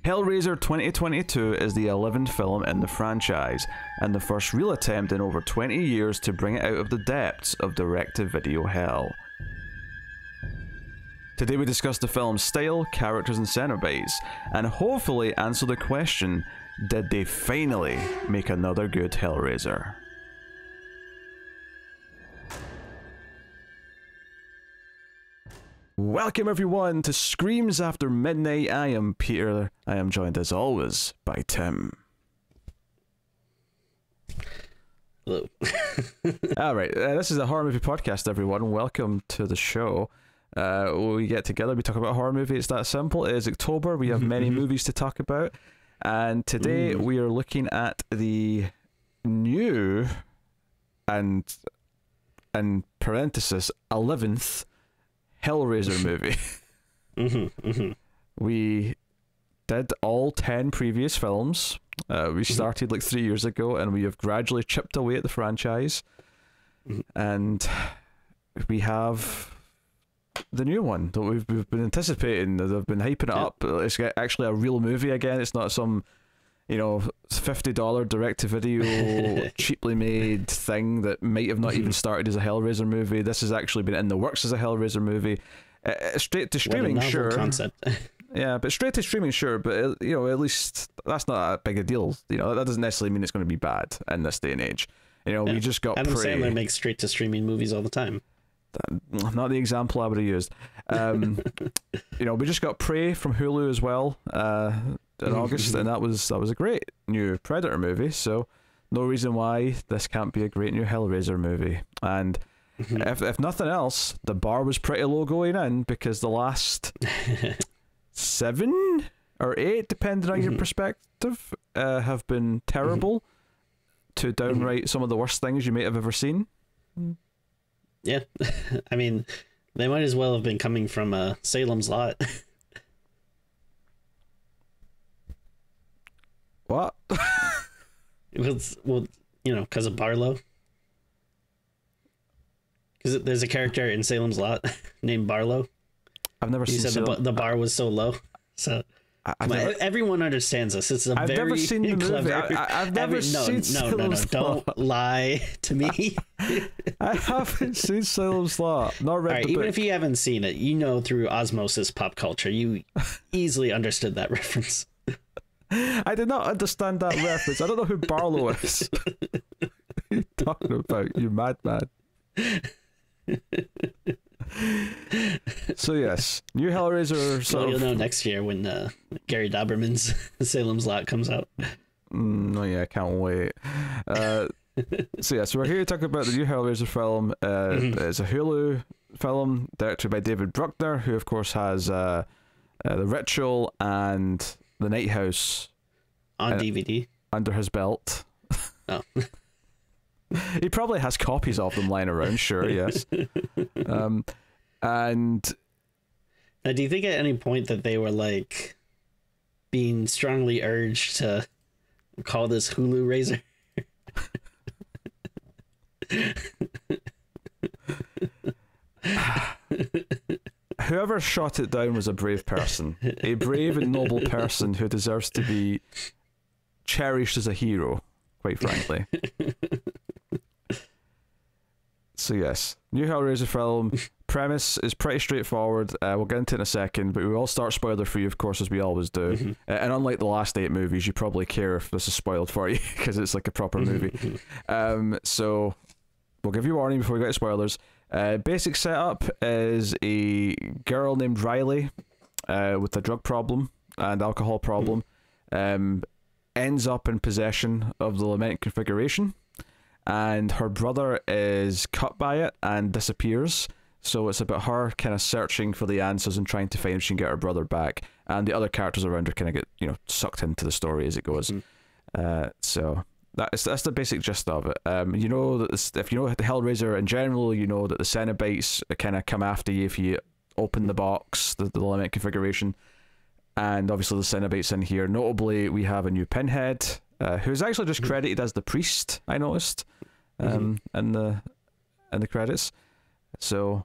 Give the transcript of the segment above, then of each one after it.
Hellraiser 2022 is the 11th film in the franchise, and the first real attempt in over 20 years to bring it out of the depths of direct-to-video hell. Today we discuss the film's style, characters and cenobites, and hopefully answer the question, did they finally make another good Hellraiser? Welcome everyone to Screams After Midnight. I am Peter. I am joined as always by Tim. Hello. Alright, this is a horror movie podcast, everyone. Welcome to the show. We get together, we talk about a horror movie. It's that simple. It is October. We have many movies to talk about. And today we are looking at the new, and in parenthesis, 11th Hellraiser movie. We did all 10 previous films. We started like 3 years ago, and we have gradually chipped away at the franchise. And we have the new one that we've been anticipating. They've been hyping it up. It's actually a real movie again. It's not some, you know, $50 direct-to-video cheaply made thing that might have not even started as a Hellraiser movie. This has actually been in the works as a Hellraiser movie. Straight to streaming, sure. Concept. Yeah, but straight to streaming, sure. But you know, at least that's not that big a deal. You know, that doesn't necessarily mean it's going to be bad in this day and age. You know, we just got Adam Sandler makes straight to streaming movies all the time. Not the example I would have used. You know, we just got Prey from Hulu as well in August, and that was a great new Predator movie. So no reason why this can't be a great new Hellraiser movie. And if nothing else, the bar was pretty low going in, because the last 7 or 8, depending on your perspective, have been terrible to downright some of the worst things you may have ever seen. Yeah, I mean, they might as well have been coming from Salem's Lot. What? It was, well, you know, because of Barlow. Because there's a character in Salem's Lot named Barlow. I've never seen. You said the bar was so low, so everyone understands this. It's a I've never seen the movie. I've never seen. No. Don't lie to me. I haven't seen Salem's Lot. Not read the book. Even if you haven't seen it, you know through osmosis pop culture, you easily understood that reference. I did not understand that reference. I don't know who Barlow is. What are you talking about, you madman? So yes, new Hellraiser. Well, you'll know next year when Gary Doberman's Salem's Lot comes out. Oh yeah, I can't wait. So yeah, so we're here to talk about the new Hellraiser film. It's a Hulu film directed by David Bruckner, who of course has The Ritual and The Night House on DVD under his belt. Oh. He probably has copies of them lying around, sure, yes. And now, do you think at any point that they were like being strongly urged to call this Hulu Raiser? Whoever shot it down was a brave person, a brave and noble person who deserves to be cherished as a hero, quite frankly. So yes, new Hellraiser film. Premise is pretty straightforward. We'll get into it in a second, but we will start spoiler free, of course, as we always do. And unlike the last 8 movies, you probably care if this is spoiled for you, because it's like a proper movie. So we'll give you a warning before we get to spoilers. Basic setup is a girl named Riley with a drug problem and alcohol problem ends up in possession of the lament configuration, and her brother is cut by it and disappears. So it's about her kind of searching for the answers and trying to find if she can get her brother back, and the other characters around her kind of get, you know, sucked into the story as it goes. So that's the basic gist of it. You know that if you know the Hellraiser in general, you know that the Cenobites kind of come after you if you open the box, the lament configuration, and obviously the Cenobites in here. Notably, we have a new Pinhead, who's actually just credited as the priest. I noticed in the credits. So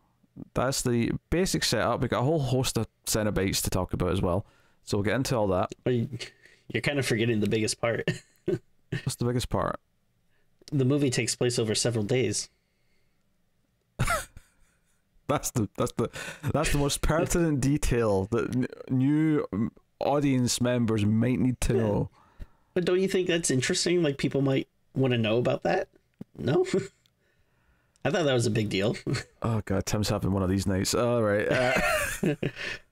that's the basic setup. We got a whole host of Cenobites to talk about as well. So we'll get into all that. But you're kind of forgetting the biggest part. What's the biggest part? The movie takes place over several days. That's the most pertinent detail that new audience members might need to know. But don't you think that's interesting? Like, people might want to know about that? No? I thought that was a big deal. Oh god, Tim's having one of these nights. All right.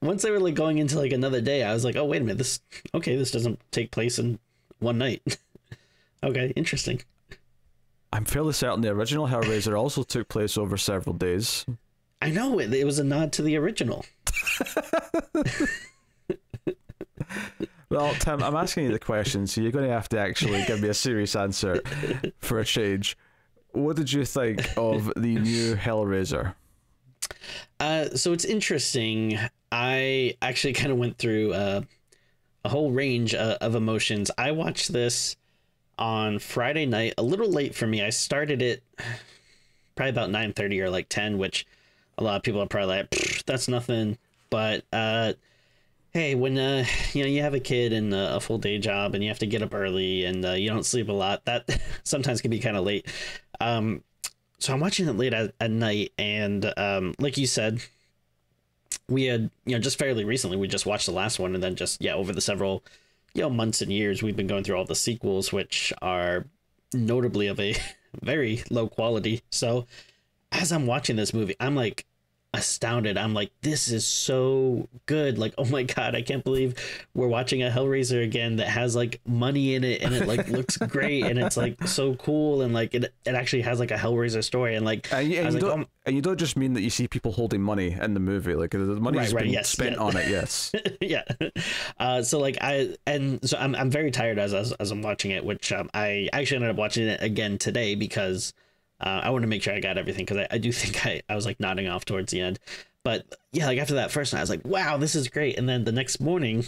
Once they were like going into like another day, I was like, oh wait a minute, this doesn't take place in one night. Okay, interesting. I'm fairly certain the original Hellraiser also took place over several days. I know, it was a nod to the original. Well, Tim, I'm asking you the question, so you're going to have to actually give me a serious answer for a change. What did you think of the new Hellraiser? So it's interesting. I actually kind of went through a whole range of emotions. I watched this on Friday night, a little late for me. I started it probably about 9:30 or like 10, which a lot of people are probably like, that's nothing. But hey, when you have a kid and a full day job and you have to get up early and you don't sleep a lot, that sometimes can be kind of late. So I'm watching it late at night, and like you said, we had just fairly recently we just watched the last one, and then just over the several months and years we've been going through all the sequels, which are notably of a very low quality. So as I'm watching this movie, I'm like astounded. I'm like, this is so good. Like, oh my god, I can't believe we're watching a Hellraiser again that has like money in it, and it like looks great, and it's like so cool, and like it actually has like a Hellraiser story, and like and you don't just mean that you see people holding money in the movie, like the money's been spent on it. Yes. Yeah. So like I'm very tired as I'm watching it, which I actually ended up watching it again today because I want to make sure I got everything, because I do think I was like nodding off towards the end. But yeah, like after that first night, I was like, wow, this is great. And then the next morning,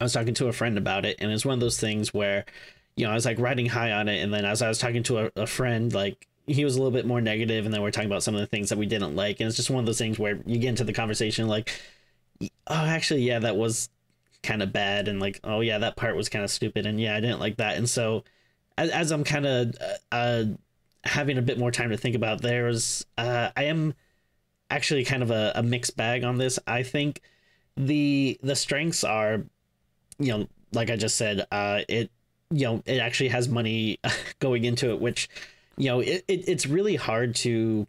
I was talking to a friend about it, and it's one of those things where, I was like riding high on it, and then as I was talking to a friend, like he was a little bit more negative, and then we're talking about some of the things that we didn't like, and it's just one of those things where you get into the conversation like, oh, actually, yeah, that was kind of bad, and like, oh yeah, that part was kind of stupid, and yeah, I didn't like that. And so as I'm kind of having a bit more time to think about, I am actually kind of a mixed bag on this. I think the strengths are, like I just said, it actually has money going into it, which it's really hard to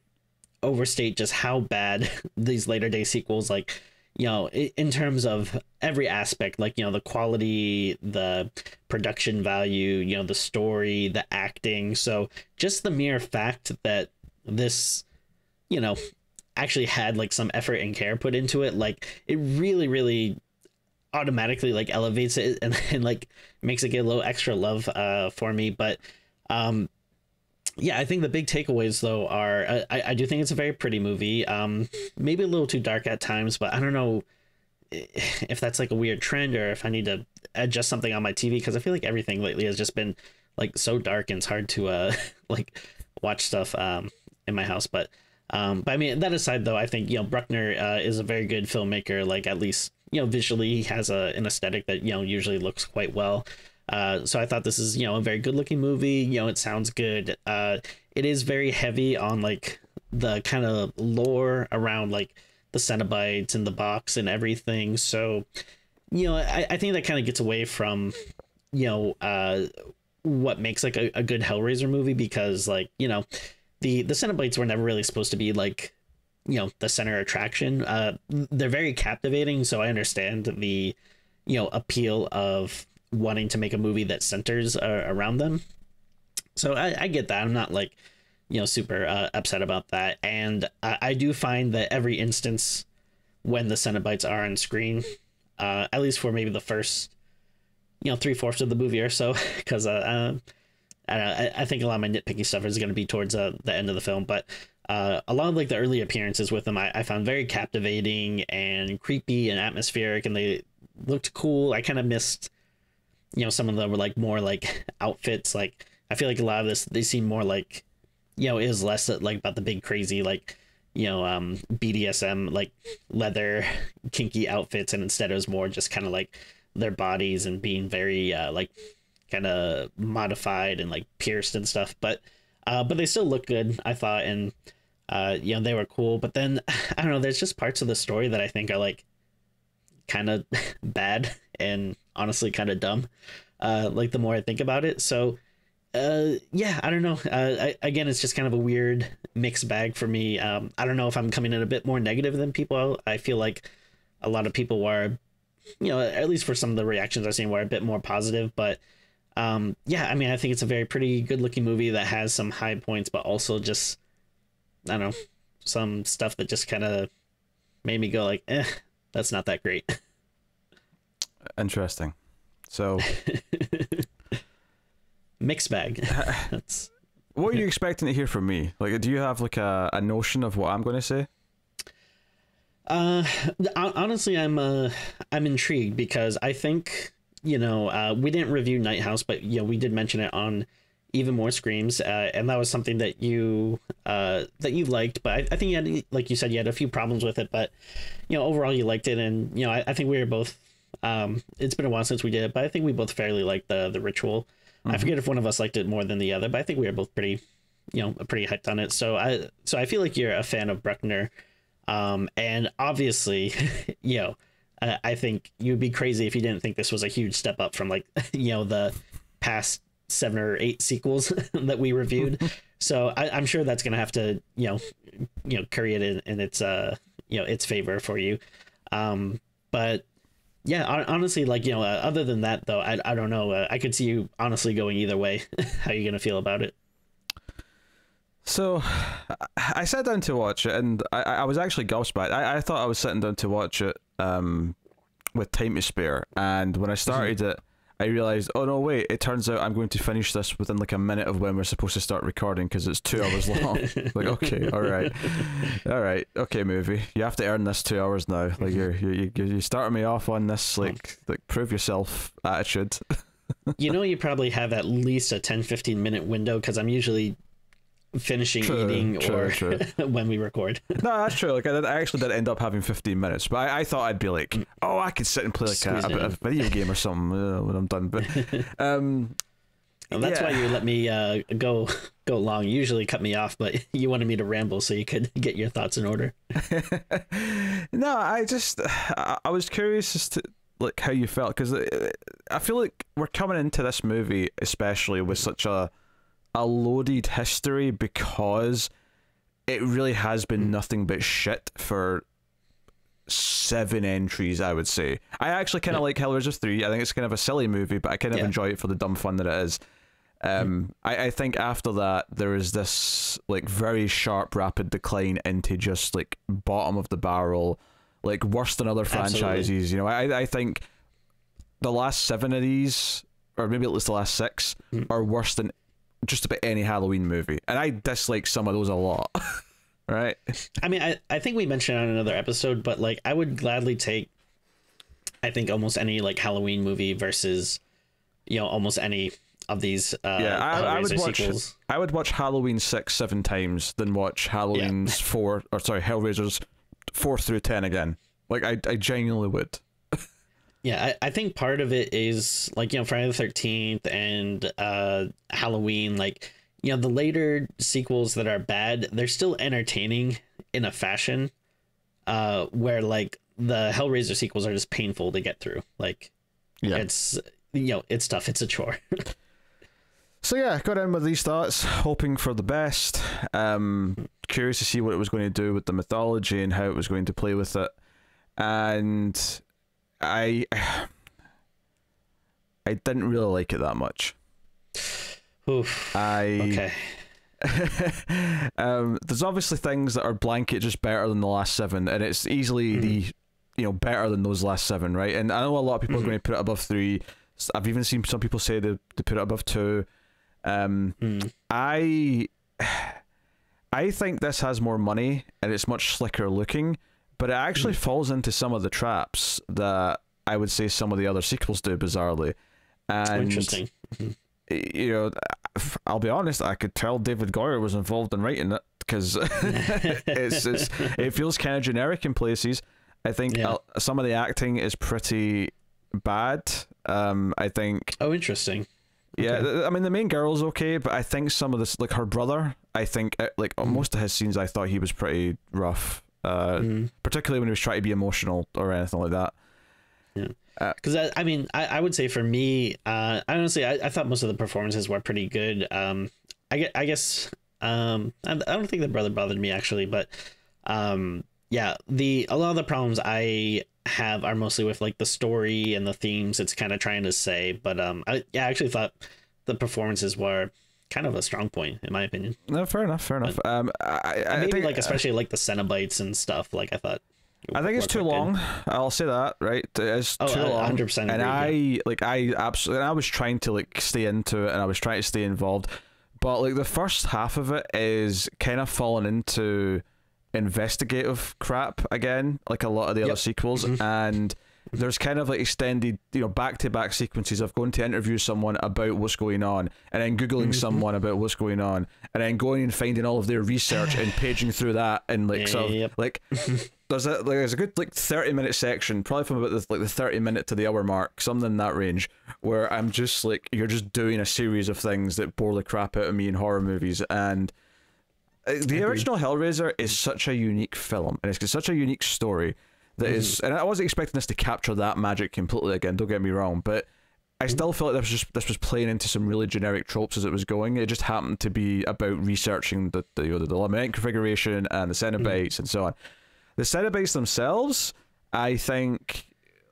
overstate just how bad these later day sequels, like, in terms of every aspect, like, the quality, the production value, the story, the acting. So just the mere fact that this, actually had like some effort and care put into it, like it really, really automatically like elevates it and like makes it get a little extra love for me. But yeah, I think the big takeaways though are I do think it's a very pretty movie, maybe a little too dark at times, but I don't know if that's like a weird trend or if I need to adjust something on my TV, because I feel like everything lately has just been like so dark and it's hard to like watch stuff in my house. But I mean, that aside though, I think Bruckner is a very good filmmaker. Like, at least visually he has an aesthetic that usually looks quite well. So I thought this is a very good looking movie. It sounds good. It is very heavy on like the kind of lore around like the Cenobites and the box and everything. So I think that kind of gets away from what makes like a good Hellraiser movie, because like the Cenobites were never really supposed to be like the center attraction. They're very captivating, so I understand the appeal of wanting to make a movie that centers around them. So I get that. I'm not like super upset about that. And I do find that every instance when the Cenobites are on screen, at least for maybe the first 3/4 of the movie or so, because I think a lot of my nitpicky stuff is going to be towards the end of the film. But a lot of like the early appearances with them I found very captivating and creepy and atmospheric, and they looked cool. I kind of missed some of them were like more like outfits. Like, I feel like a lot of this, they seem more like it was less like about the big crazy like BDSM like leather kinky outfits, and instead it was more just kind of like their bodies and being very like kind of modified and like pierced and stuff. But they still look good, I thought, and they were cool. But then I don't know, there's just parts of the story that I think are like kind of bad and honestly kind of dumb. Like the more I think about it, so. Yeah, I don't know. Again, it's just kind of a weird mixed bag for me. I don't know if I'm coming in a bit more negative than people. I feel like a lot of people were, at least for some of the reactions I've seen, were a bit more positive. But yeah, I mean, I think it's a very pretty good looking movie that has some high points, but also just, I don't know, some stuff that just kind of made me go like, that's not that great. Interesting. So... Mixed bag. That's what are you expecting to hear from me? Like, do you have like a notion of what I'm going to say? Honestly, I'm intrigued because I think we didn't review Night House, but we did mention it on Even More Screams, and that was something that you liked. But I think you had, like you said, you had a few problems with it, but overall you liked it, and I think we were both. It's been a while since we did it, but I think we both fairly liked the Ritual. I forget if one of us liked it more than the other, but I think we were both pretty hyped on it. So I feel like you're a fan of Bruckner, and obviously, I think you'd be crazy if you didn't think this was a huge step up from like the past 7 or 8 sequels that we reviewed. So I'm sure that's gonna have to curry it in its its favor for you, but. Yeah, honestly, like, other than that, though, I don't know. I could see you honestly going either way. How are you going to feel about it? So, I sat down to watch it, and I was actually gobsmacked. I thought I was sitting down to watch it with time to spare, and when I started it, I realized, oh no, wait, it turns out I'm going to finish this within like a minute of when we're supposed to start recording because it's 2 hours long. Like, okay, all right, okay, movie, you have to earn this 2 hours now. Like you starting me off on this like prove yourself attitude. You probably have at least a 10-15 minute window because I'm usually finishing eating or when we record. No, that's true. Like I actually did end up having 15 minutes, but I thought I'd be like, oh, I could sit and play like a bit of video game or something when I'm done. But well, that's why you let me go long. You usually cut me off, but you wanted me to ramble so you could get your thoughts in order. No, I was curious as to like how you felt, because I feel like we're coming into this movie especially with such a loaded history, because it really has been nothing but shit for 7 entries, I would say. I actually kind of like Hellraiser 3. I think it's kind of a silly movie, but I kind of enjoy it for the dumb fun that it is. I think after that there is this like very sharp rapid decline into just like bottom of the barrel, like worse than other franchises. I think the last 7 of these, or maybe at least the last 6, are worse than just about any Halloween movie, and I dislike some of those a lot. Right? I mean, I think we mentioned on another episode, but like I would gladly take, I think, almost any like Halloween movie versus almost any of these I would watch sequels. I would watch Halloween 6 7 times than watch Halloween's 4, or sorry, Hellraiser's 4 through 10 again. Like I genuinely would. Yeah, I think part of it is like, Friday the 13th and Halloween, like, the later sequels that are bad, they're still entertaining in a fashion where like the Hellraiser sequels are just painful to get through. Like, it's, it's tough. It's a chore. So yeah, got in with these thoughts, hoping for the best. Curious to see what it was going to do with the mythology and how it was going to play with it. And I didn't really like it that much. Oof. Okay. There's obviously things that are blanket just better than the last 7, and it's easily better than those last 7, right? And I know a lot of people are going to put it above 3. I've even seen some people say they put it above 2. I think this has more money and it's much slicker looking, but it actually falls into some of the traps that I would say some of the other sequels do bizarrely. And interesting. I'll be honest, I could tell David Goyer was involved in writing it, because it feels kind of generic in places. I think some of the acting is pretty bad. I think. Oh, interesting. Yeah, Okay. I mean the main girl's okay, but I think some of this, like her brother, I think like most of his scenes, I thought he was pretty rough. Particularly when he was trying to be emotional or anything like that. Yeah, because I mean, I would say for me, honestly, I thought most of the performances were pretty good. I guess I don't think the brother bothered me actually, but yeah, a lot of the problems I have are mostly with like the story and the themes it's kind of trying to say. But I actually thought the performances were kind of a strong point in my opinion. No, fair enough. I maybe think, like especially like the Cenobites and stuff. Like I thought. I think it's too long. I'll say that, right? It's too long. 100% and agree, I absolutely, and I was trying to like stay into it, and I was trying to stay involved, but like the first half of it is kind of falling into investigative crap again, like a lot of the other sequels, and there's kind of like extended, back-to-back sequences of going to interview someone about what's going on, and then googling someone about what's going on, and then going and finding all of their research and paging through that, and like like there's a good like 30-minute section, probably from about the 30-minute to the hour mark, something in that range, where I'm just like, you're just doing a series of things that bore the crap out of me in horror movies. And the original Hellraiser is such a unique film, and it's such a unique story that is, and I wasn't expecting this to capture that magic completely again, don't get me wrong, but I still felt like this was playing into some really generic tropes as it was going. It just happened to be about researching the lament configuration and the Cenobites and so on. The Cenobites themselves, I think,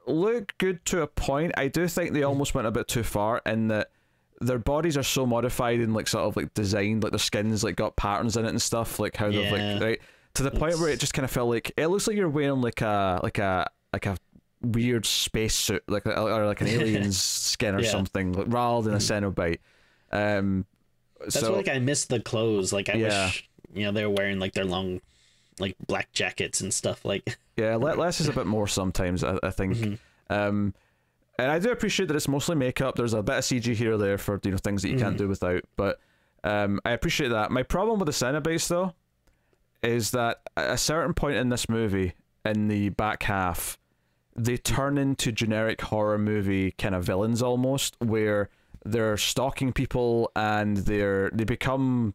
look good to a point. I do think they almost went a bit too far in that their bodies are so modified and like sort of like designed, like their skins like got patterns in it and stuff, like how they've like, right, to the point where it just kind of felt like it looks like you're wearing like a weird space suit, or like an alien's skin or something, like, rather than a Cenobite. That's why, like, I miss the clothes. Like I wish they were wearing like their long like black jackets and stuff. Like less is a bit more sometimes, I think. And I do appreciate that it's mostly makeup. There's a bit of CG here or there for things that you can't do without, but I appreciate that. My problem with the Cenobites though is that at a certain point in this movie, in the back half, they turn into generic horror movie kind of villains almost, where they're stalking people and they become,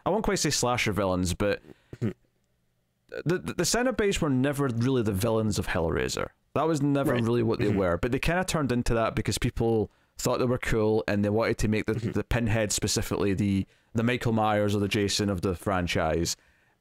I won't quite say slasher villains, but the Cenobites were never really the villains of Hellraiser. That was never really what they were, but they kind of turned into that because people thought they were cool and they wanted to make the Pinhead specifically the Michael Myers or the Jason of the franchise,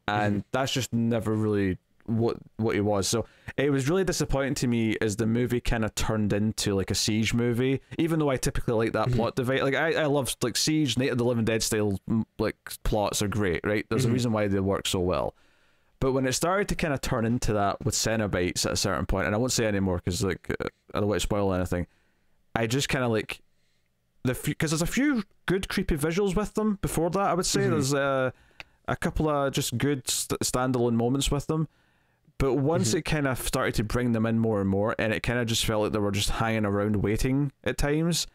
and that's just never really what he was. So it was really disappointing to me as the movie kind of turned into like a Siege movie, even though I typically like that plot device. Like I love like Siege, Night of the Living Dead style like plots are great, right? There's a reason why they work so well. But when it started to kind of turn into that with Cenobites at a certain point, and I won't say anymore because like I don't want to spoil anything, I just kind of like because there's a few good creepy visuals with them before that. I would say there's a couple of just good standalone moments with them, but once it kind of started to bring them in more and more, and it kind of just felt like they were just hanging around waiting at times,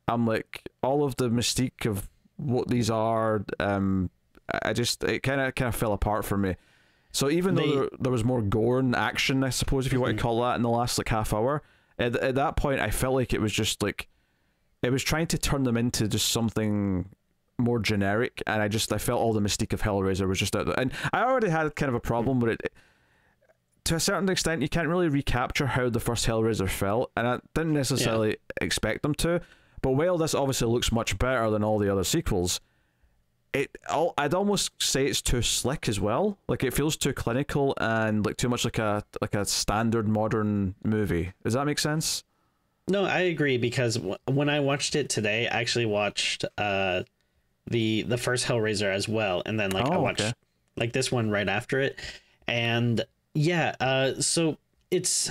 I'm like, all of the mystique of what these are, it kind of fell apart for me. So even though there was more gore and action, I suppose, if you want to call that, in the last like half hour, at that point I felt like it was just like it was trying to turn them into just something more generic, and I felt all the mystique of Hellraiser was just out there. And I already had kind of a problem with it. To a certain extent, you can't really recapture how the first Hellraiser felt, and I didn't necessarily expect them to. But while this obviously looks much better than all the other sequels, I'd almost say it's too slick as well. Like it feels too clinical and like too much like a standard modern movie. Does that make sense? No, I agree, because when I watched it today, I actually watched the first Hellraiser as well, and then like I watched like this one right after it, and so it's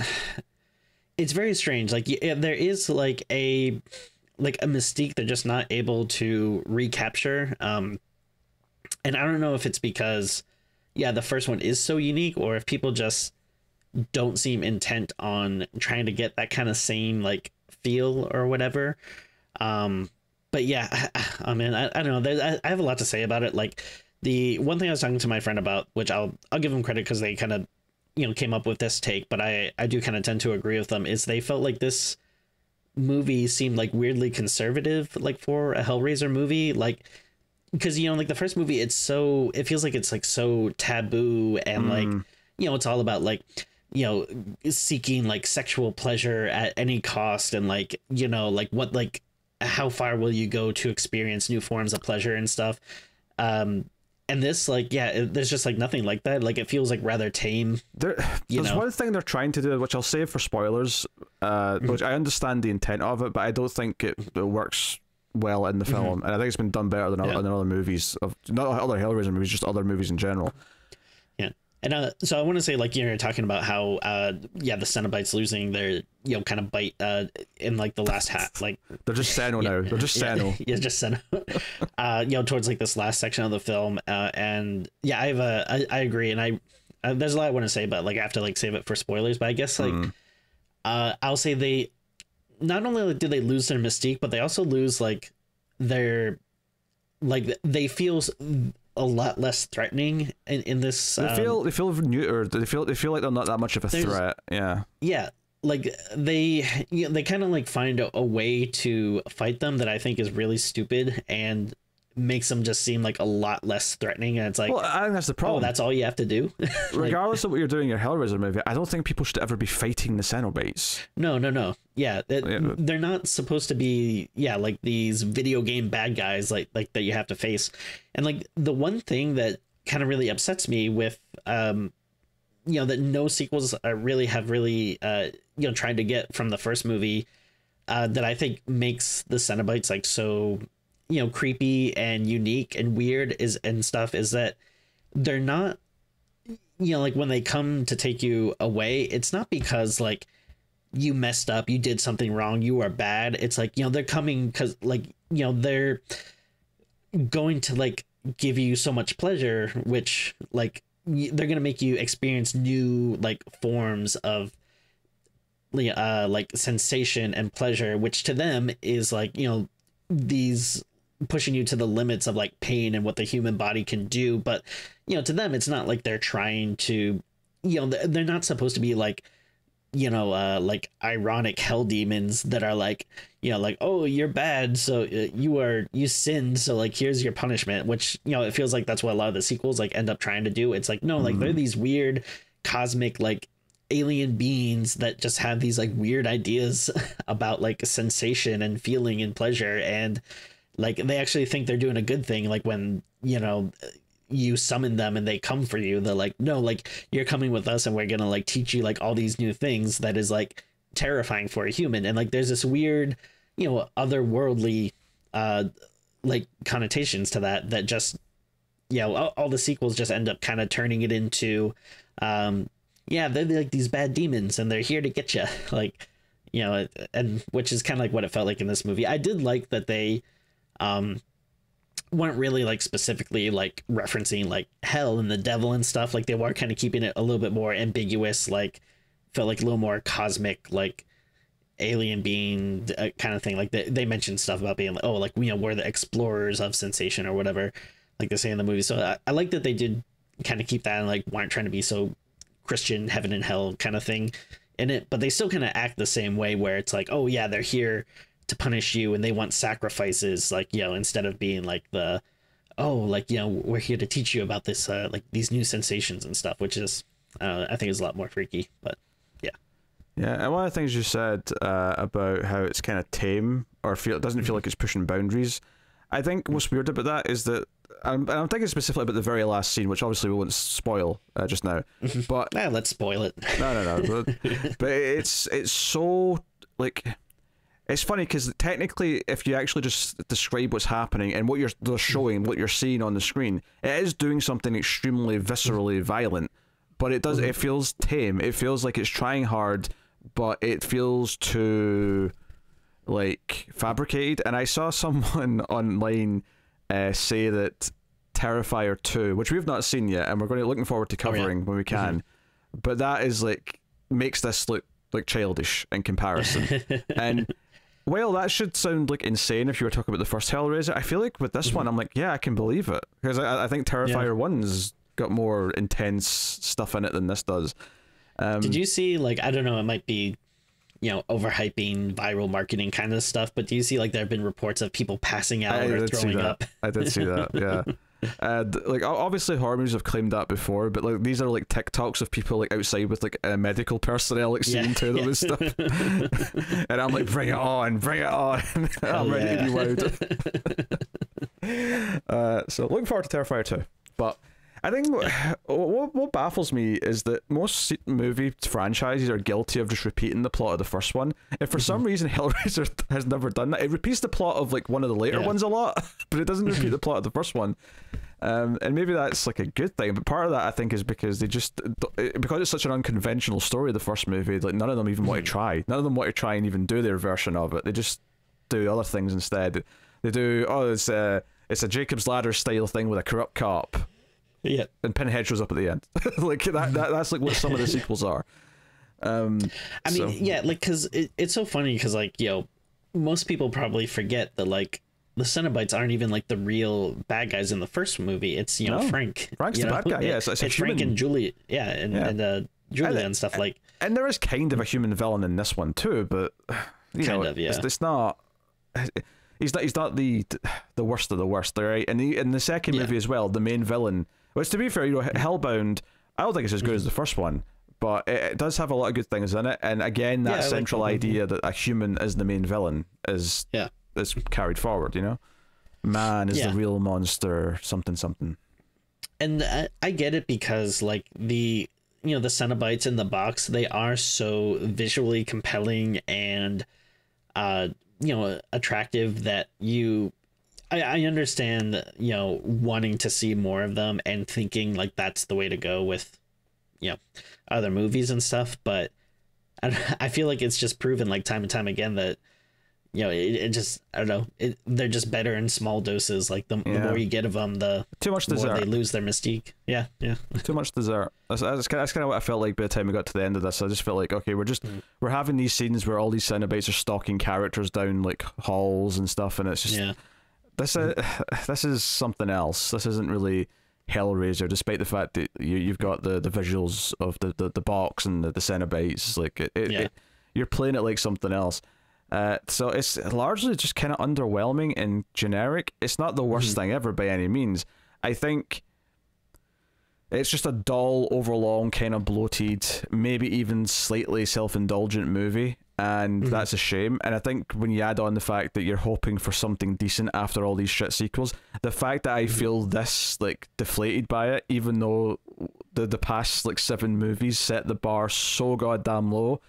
very strange. Like there is like a mystique they're just not able to recapture. And I don't know if it's because, the first one is so unique, or if people just don't seem intent on trying to get that kind of same like feel or whatever. but yeah, I mean, I don't know. I have a lot to say about it. Like the one thing I was talking to my friend about, which I'll give them credit because they kind of, you know, came up with this take, but I do kind of tend to agree with them, is they felt like this movie seemed like weirdly conservative, like for a Hellraiser movie, like because, you know, like the first movie, it feels like it's like so taboo and like, you know, it's all about like, you know, seeking like sexual pleasure at any cost, and like, you know, like what, like how far will you go to experience new forms of pleasure and stuff. And this, like, yeah, there's just like nothing like that. Like it feels like rather tame. There's one thing they're trying to do, which I'll save for spoilers, which I understand the intent of it, but I don't think it works well in the film, and I think it's been done better than other movies, of not other Hellraiser movies, just other movies in general. And so I want to say, like, you're talking about how, the Cenobites losing their, you know, kind of bite in, like, the last half. Like, they're just Seno now. They're just Seno. Yeah, just Seno. You know, towards, like, this last section of the film. And, yeah, I agree. And there's a lot I want to say, but, like, I have to, like, save it for spoilers. But I guess, like, I'll say they, not only do they lose their mystique, but they also lose, like, their, like, they feel a lot less threatening in this. They feel neutered. They feel like they're not that much of a threat. Yeah, like they kind of like find a way to fight them that I think is really stupid and makes them just seem like a lot less threatening. And it's like, well, I think that's the problem. Oh, that's all you have to do. Regardless of what you're doing in your Hellraiser movie, I don't think people should ever be fighting the Cenobites. No. Yeah, they're not supposed to be, like these video game bad guys like that you have to face. And like the one thing that kind of really upsets me with, that no sequels really have tried to get from the first movie, that I think makes the Cenobites like so, creepy and unique and weird is that they're not, like when they come to take you away, it's not because like you messed up, you did something wrong, you are bad. It's like, they're coming because like, they're going to like give you so much pleasure, which like they're going to make you experience new like forms of like sensation and pleasure, which to them is like, these pushing you to the limits of like pain and what the human body can do. But to them it's not like they're trying to, they're not supposed to be like, like ironic hell demons that are like, like, oh, you're bad, so you sinned, so like here's your punishment, which it feels like that's what a lot of the sequels like end up trying to do. It's like, no, like they're these weird cosmic like alien beings that just have these like weird ideas about like sensation and feeling and pleasure, and like they actually think they're doing a good thing. Like when you summon them and they come for you, they're like, no, like you're coming with us and we're gonna like teach you like all these new things that is like terrifying for a human. And like there's this weird otherworldly like connotations to that just all the sequels just end up kind of turning it into they're like these bad demons and they're here to get you, like, and which is kind of like what it felt like in this movie. I did like that they weren't really like specifically like referencing like hell and the devil and stuff. Like they were kind of keeping it a little bit more ambiguous, like felt like a little more cosmic, like alien being kind of thing. Like they mentioned stuff about being like, oh, like, we're the explorers of sensation or whatever, like they say in the movie. So I like that they did kind of keep that and like weren't trying to be so Christian heaven and hell kind of thing in it, but they still kind of act the same way where it's like, oh yeah, they're here to punish you and they want sacrifices, like, instead of being like the, oh, like, we're here to teach you about this like these new sensations and stuff, which is I think is a lot more freaky. But and one of the things you said about how it's kind of tame or it doesn't feel like it's pushing boundaries, I think what's weird about that is that I'm thinking specifically about the very last scene, which obviously we won't spoil just now. But let's spoil it. No. But it's so like, it's funny because technically, if you actually just describe what's happening and what they're showing, what you're seeing on the screen, it is doing something extremely viscerally violent. But it does. It feels tame. It feels like it's trying hard, but it feels too like fabricated. And I saw someone online say that Terrifier 2, which we've not seen yet, and we're looking forward to covering when we can, but that is like makes this look like childish in comparison. And Well, that should sound like insane if you were talking about the first Hellraiser. I feel like with this one, I'm like, yeah, I can believe it, because I think Terrifier 1's got more intense stuff in it than this does. Did you see, like, I don't know, it might be, overhyping viral marketing kind of stuff, but do you see, like, there have been reports of people passing out or throwing up? I did see that, yeah. Like, obviously horror movies have claimed that before, but like these are like TikToks of people like outside with like medical personnel like seeing to them and stuff. And I'm like, bring it on, bring it on. I'm ready to be wowed. So looking forward to Terrifier 2. But I think what baffles me is that most movie franchises are guilty of just repeating the plot of the first one. And for some reason, Hellraiser has never done that. It repeats the plot of like one of the later ones a lot, but it doesn't repeat the plot of the first one. And maybe that's like a good thing. But part of that, I think, is because because it's such an unconventional story, the first movie, like none of them even want to try. None of them want to try and even do their version of it. They just do other things instead. They do, it's a Jacob's Ladder style thing with a corrupt cop. Yeah, and Pinhead shows up at the end. Like that's like what some of the sequels are. I mean, yeah, like because it's so funny because like most people probably forget that like the Cenobites aren't even like the real bad guys in the first movie. It's Frank. Frank's the bad guy. Yeah, it's Frank and Julie. Yeah, and Julia and stuff like. And there is kind of a human villain in this one too, but it's not. He's not the worst of the worst, right? And in the second movie as well, the main villain. Which, to be fair, Hellbound, I don't think it's as good as the first one, but it does have a lot of good things in it. And again, that central idea that a human is the main villain is carried forward. Man is the real monster. Something. And I get it because like the Cenobites in the box, they are so visually compelling and attractive that I understand, wanting to see more of them and thinking like that's the way to go with, other movies and stuff. But I feel like it's just proven like time and time again that, it just, I don't know, they're just better in small doses. Like the more you get of them, the too much dessert. More they lose their mystique. Yeah. Too much dessert. That's kind of what I felt like by the time we got to the end of this. I just felt like, okay, we're having these scenes where all these Cenobites are stalking characters down like halls and stuff, and it's just... Yeah. This is something else. This isn't really Hellraiser, despite the fact that you've got the visuals of the box and the Cenobites. Like you're playing it like something else. So it's largely just kind of underwhelming and generic. It's not the worst thing ever by any means. I think it's just a dull, overlong, kind of bloated, maybe even slightly self-indulgent movie. And that's a shame. And I think when you add on the fact that you're hoping for something decent after all these shit sequels, the fact that I feel this like deflated by it, even though the past like 7 movies set the bar so goddamn low,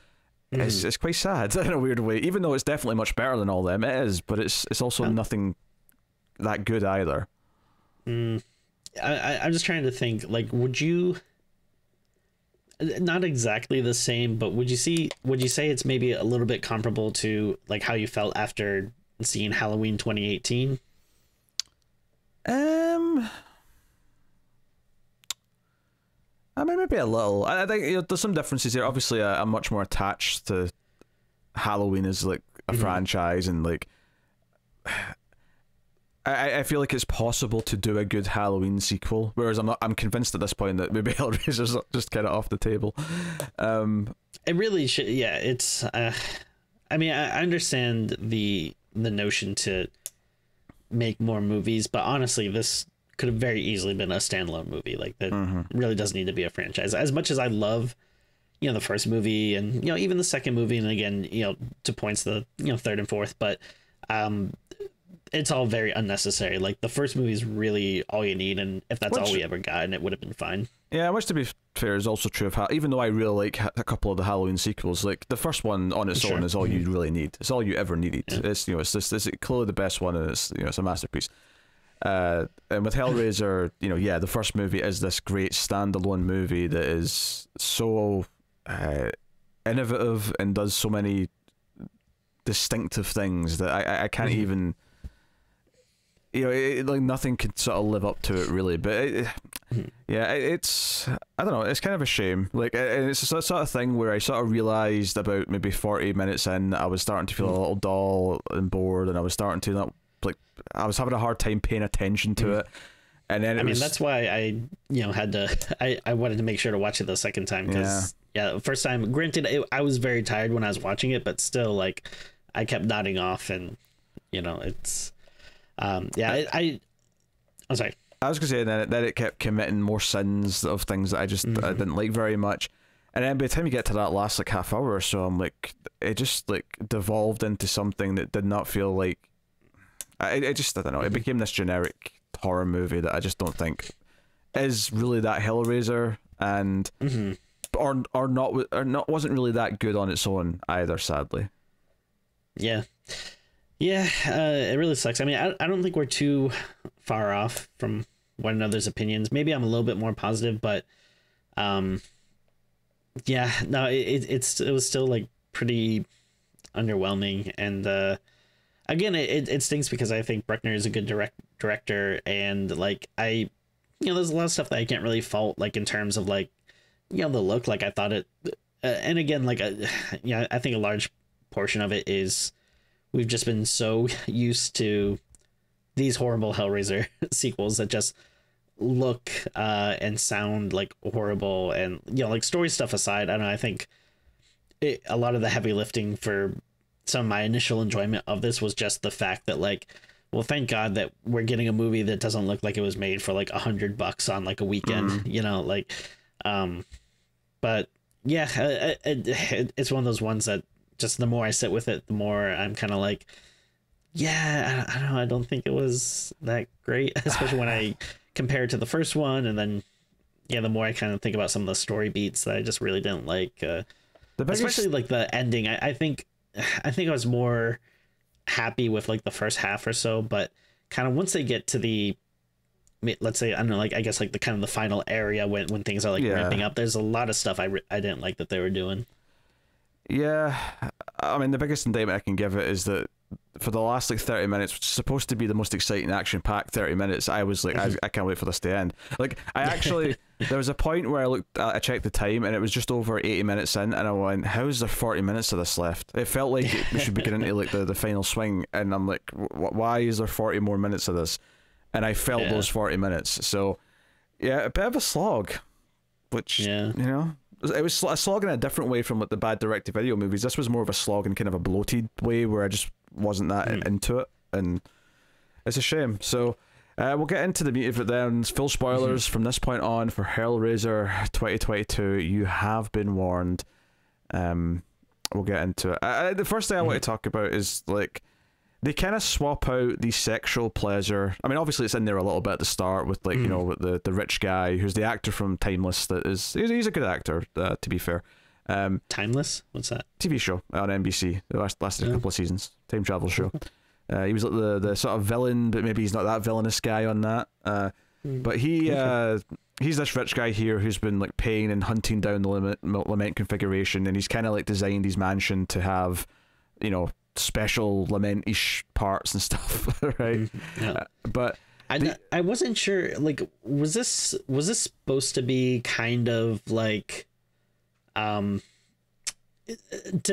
it's quite sad in a weird way. Even though it's definitely much better than all them, it is, but it's also nothing that good either. I'm just trying to think, like, would you... Not exactly the same, but would you say it's maybe a little bit comparable to like how you felt after seeing Halloween 2018? I mean, maybe a little. I think there's some differences here. Obviously, I'm much more attached to Halloween as like a franchise, and like I feel like it's possible to do a good Halloween sequel, whereas I'm convinced at this point that maybe Hellraiser's just kind of off the table. It really should. Yeah, it's. I mean, I understand the notion to make more movies, but honestly, this could have very easily been a standalone movie. Like that really doesn't need to be a franchise. As much as I love, the first movie and even the second movie, and again, to points the third and fourth, but it's all very unnecessary. Like the first movie is really all you need, and if that's all we ever got, and it would have been fine. Yeah, which to be fair is also true of even though I really like a couple of the Halloween sequels, like the first one on its own is all you really need. It's all you ever needed. Yeah. It's it's clearly the best one, and it's a masterpiece. And with Hellraiser, the first movie is this great standalone movie that is so innovative and does so many distinctive things that I can't even. like nothing could sort of live up to it really. But it's I don't know. It's kind of a shame. Like it's a sort of thing where I sort of realized about maybe 40 minutes in, I was starting to feel a little dull and bored, and I was starting to not like I was having a hard time paying attention to it. And then I mean that's why I had to I wanted to make sure to watch it the second time because the first time, granted, I was very tired when I was watching it, but still, like, I kept nodding off, and it's I'm sorry. I was gonna say then it kept committing more sins of things that I just I didn't like very much, and then by the time you get to that last like half hour or so, I'm like, it just like devolved into something that did not feel like I don't know. It became this generic horror movie that I just don't think is really that Hellraiser, and or not wasn't really that good on its own either, sadly. Yeah, it really sucks. I mean, I don't think we're too far off from one another's opinions. Maybe I'm a little bit more positive, but it was still like pretty underwhelming, and again, it stinks because I think Bruckner is a good director, and like there's a lot of stuff that I can't really fault, like in terms of like the look. Like I thought it, and again, like I think a large portion of it is we've just been so used to these horrible Hellraiser sequels that just look and sound like horrible, and like story stuff aside, I don't know, I think a lot of the heavy lifting for some of my initial enjoyment of this was just the fact that, like, well, thank God that we're getting a movie that doesn't look like it was made for like $100 on like a weekend, but yeah, it's one of those ones that just the more I sit with it, the more I'm kind of like, yeah, I don't know, I don't think it was that great, especially when I compare it to the first one, and then the more I kind of think about some of the story beats that I just really didn't like, especially like the ending. I think I was more happy with like the first half or so, but kind of once they get to the, let's say, I don't know, like I guess like the kind of the final area when things are like ramping up, there's a lot of stuff I didn't like that they were doing. Yeah, I mean, the biggest indictment I can give it is that for the last like 30 minutes, which is supposed to be the most exciting action-packed 30 minutes, I was like, I can't wait for this to end. Like, I actually, there was a point where I checked the time, and it was just over 80 minutes in, and I went, how is there 40 minutes of this left? It felt like we should be getting into like the final swing, and I'm like, why is there 40 more minutes of this? And I felt those 40 minutes. So, yeah, a bit of a slog, which, it was a slog in a different way from like the bad direct-to-video movies. This was more of a slog in kind of a bloated way where I just wasn't that into it, and it's a shame. So we'll get into the meat of it then. Full spoilers from this point on for Hellraiser 2022. You have been warned. We'll get into it. The first thing I want to talk about is like they kind of swap out the sexual pleasure. I mean, obviously it's in there a little bit at the start with like with the rich guy who's the actor from Timeless. He's a good actor, to be fair. Timeless? What's that? TV show on NBC. It lasted a couple of seasons. Time travel show. He was like the sort of villain, but maybe he's not that villainous guy on that. But he's this rich guy here who's been like paying and hunting down the lament configuration, and he's kind of like designed his mansion to have, special lament-ish parts and stuff, right? But I wasn't sure. Like, was this supposed to be kind of like? To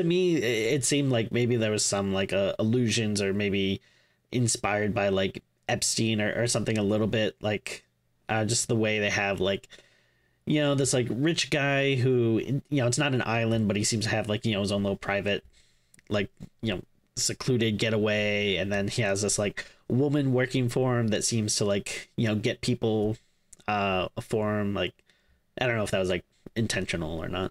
me it seemed like maybe there was some like illusions, or maybe inspired by like Epstein or something a little bit, like just the way they have like this like rich guy who it's not an island, but he seems to have like his own little private like secluded getaway, and then he has this like woman working for him that seems to like get people for him. Like, I don't know if that was like intentional or not.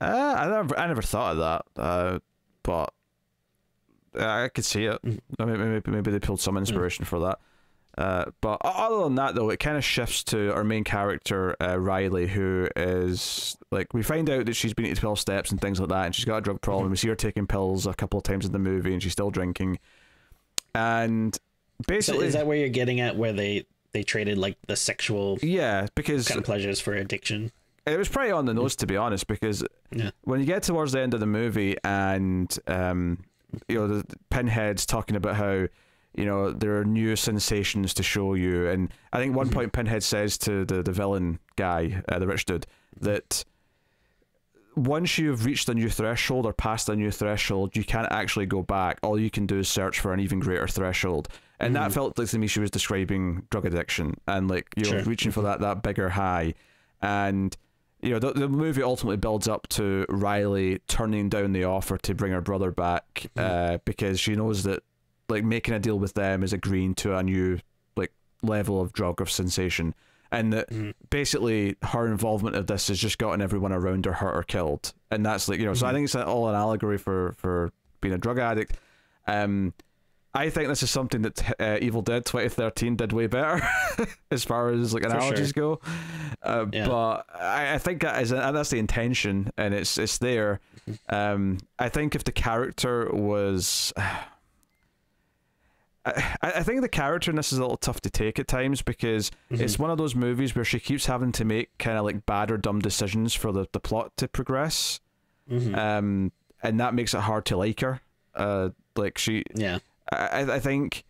I never thought of that, but I could see it. I mean, maybe they pulled some inspiration for that. But other than that, though, it kind of shifts to our main character, Riley, who is like, we find out that she's been to 12 steps and things like that, and she's got a drug problem. We see her taking pills a couple of times in the movie, and she's still drinking. And basically, so is that where you're getting at, where they traded like the sexual because kind of pleasures for addiction? It was pretty on the nose, to be honest, because when you get towards the end of the movie and the Pinhead's talking about how you know, there are new sensations to show you. And I think one point Pinhead says to the villain guy, the rich dude, that once you've reached a new threshold or passed a new threshold, you can't actually go back. All you can do is search for an even greater threshold. And that felt like to me she was describing drug addiction and like, you know, reaching for that bigger high. And, you know, the movie ultimately builds up to Riley turning down the offer to bring her brother back because she knows that like making a deal with them is agreeing to a new like level of drug of sensation. And that basically her involvement of this has just gotten everyone around her hurt or killed. And that's like, you know, so I think it's all an allegory for being a drug addict. I think this is something that Evil Dead 2013 did way better as far as like analogies go. But I think and that's the intention, and it's there. I think if the character was... I think the character in this is a little tough to take at times because it's one of those movies where she keeps having to make kind of like bad or dumb decisions for the plot to progress. And that makes it hard to like her. Like she... Yeah. I think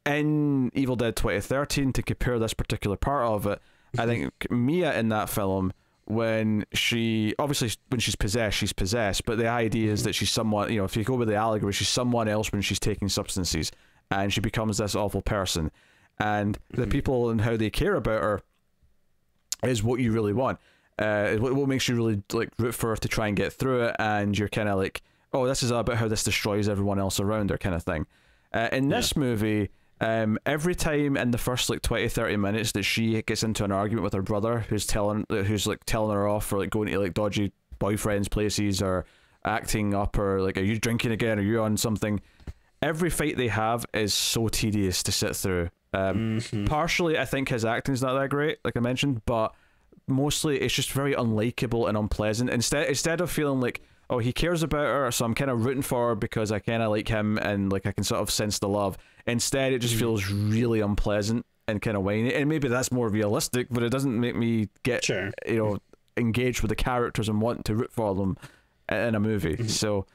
in Evil Dead 2013, to compare this particular part of it, I think Mia in that film, when she's possessed, but the idea is that she's somewhat, you know, if you go with the allegory, she's someone else when she's taking substances, and she becomes this awful person, and the people and how they care about her is what you really want. What makes you really like root for her to try and get through it, and you're kind of like, oh, this is about how this destroys everyone else around her kind of thing. In this movie, every time in the first like 20-30 minutes that she gets into an argument with her brother who's telling her off for like going to like dodgy boyfriends places or acting up or like, are you drinking again, are you on something, every fight they have is so tedious to sit through. Partially I think his acting's not that great, like I mentioned, but mostly it's just very unlikable and unpleasant. Instead of feeling like, oh, he cares about her, so I'm kind of rooting for her because I kind of like him and like I can sort of sense the love. Instead, it just feels really unpleasant and kind of whiny. And maybe that's more realistic, but it doesn't make me get, you know, engaged with the characters and want to root for them in a movie. So,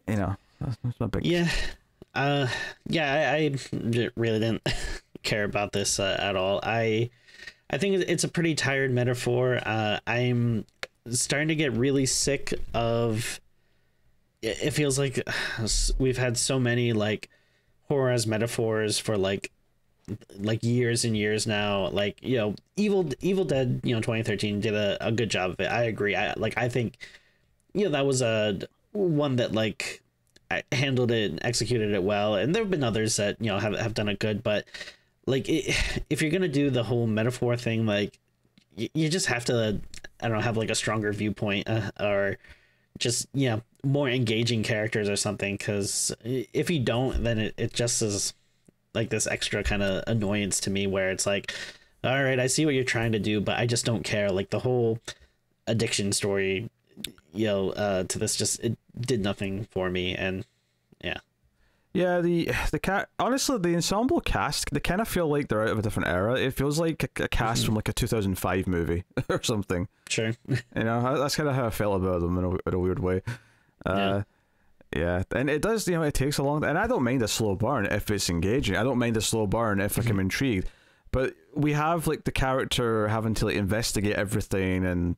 you know, that's my big... I really didn't care about this at all. I think it's a pretty tired metaphor. I'm starting to get really sick of it. Feels like we've had so many like horror as metaphors for like years and years now. Like, you know, Evil Dead, you know, 2013 did a good job of it. I agree. I think, you know, that was a one that like I handled it and executed it well, and there have been others that, you know, have done it good, but like if you're gonna do the whole metaphor thing, like you just have to, I don't know, have like a stronger viewpoint or just, yeah, more engaging characters or something, because if you don't, then it just is like this extra kind of annoyance to me where it's like, all right, I see what you're trying to do, but I just don't care. Like the whole addiction story, you know, to this, just it did nothing for me. And the honestly, the ensemble cast, they kind of feel like they're out of a different era. It feels like a cast from like a 2005 movie or something. Sure. You know, that's kind of how I felt about them in a weird way. Yeah, and it does, you know, it takes a long, and I don't mind a slow burn if it's engaging. I don't mind a slow burn if like I'm intrigued. But we have like the character having to like investigate everything, and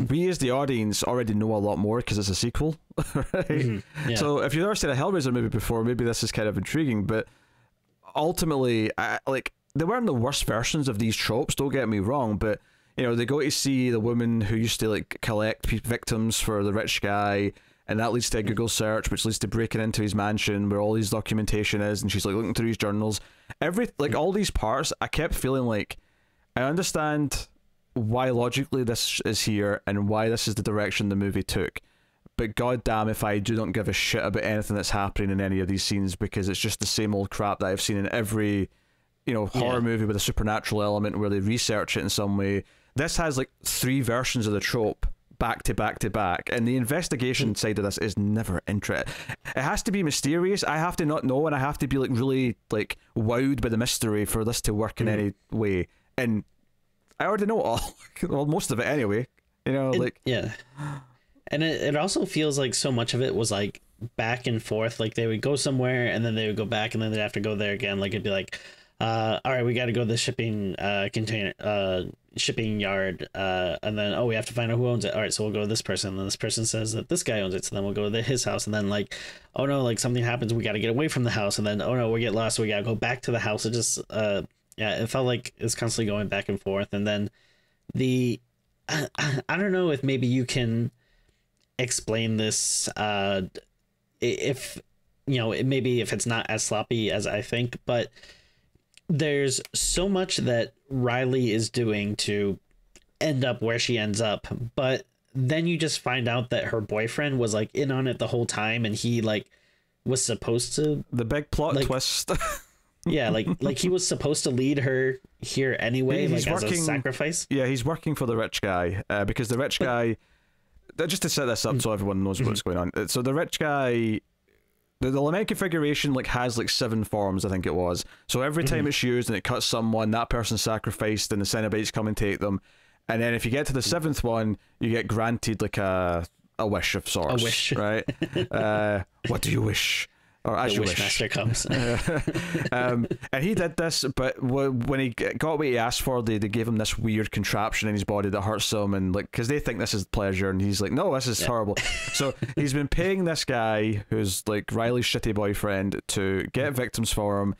we as the audience already know a lot more because it's a sequel, right? So if you've never seen a Hellraiser movie before, maybe this is kind of intriguing. But ultimately, like they weren't the worst versions of these tropes. Don't get me wrong, but you know, they go to see the woman who used to like collect victims for the rich guy, and that leads to a Google search, which leads to breaking into his mansion where all his documentation is, and she's like looking through his journals. All these parts, I kept feeling like I understand why logically this is here and why this is the direction the movie took, but goddamn if I do not give a shit about anything that's happening in any of these scenes, because it's just the same old crap that I've seen in every, you know, horror movie with a supernatural element where they research it in some way. This has like 3 versions of the trope back to back to back, and the investigation side of this is never interesting. It has to be mysterious. I have to not know, and I have to be like really like wowed by the mystery for this to work in any way, and I already know all well, most of it anyway, you know. And it also feels like so much of it was like back and forth. Like they would go somewhere and then they would go back and then they'd have to go there again. Like it'd be like, all right, we got to go to the shipping yard, and then we have to find out who owns it. All right, so we'll go to this person, and then this person says that this guy owns it, so then we'll go to his house, and then like, oh no, like something happens, we got to get away from the house, and then oh no, we get lost, so we got to go back to the house. It just it felt like it's constantly going back and forth. And then I don't know if maybe you can explain this, if maybe if it's not as sloppy as I think, but there's so much that Riley is doing to end up where she ends up, but then you just find out that her boyfriend was like in on it the whole time, and he like was supposed to, the big plot twist. Yeah, like he was supposed to lead her here anyway, he's like working, as a sacrifice. Yeah, he's working for the rich guy, because the rich guy, just to set this up so everyone knows what's going on. So the rich guy, the element configuration like has like 7 forms, I think it was. So every time it's used and it cuts someone, that person's sacrificed and the Cenobites come and take them. And then if you get to the 7th one, you get granted like a wish of sorts. A wish. Right? What do you wish? Or as you wish. Wishmaster comes. And he did this, but when he got what he asked for, they gave him this weird contraption in his body that hurts him, and like, because they think this is pleasure, and he's like, no, this is horrible. So he's been paying this guy who's like Riley's shitty boyfriend to get victims for him,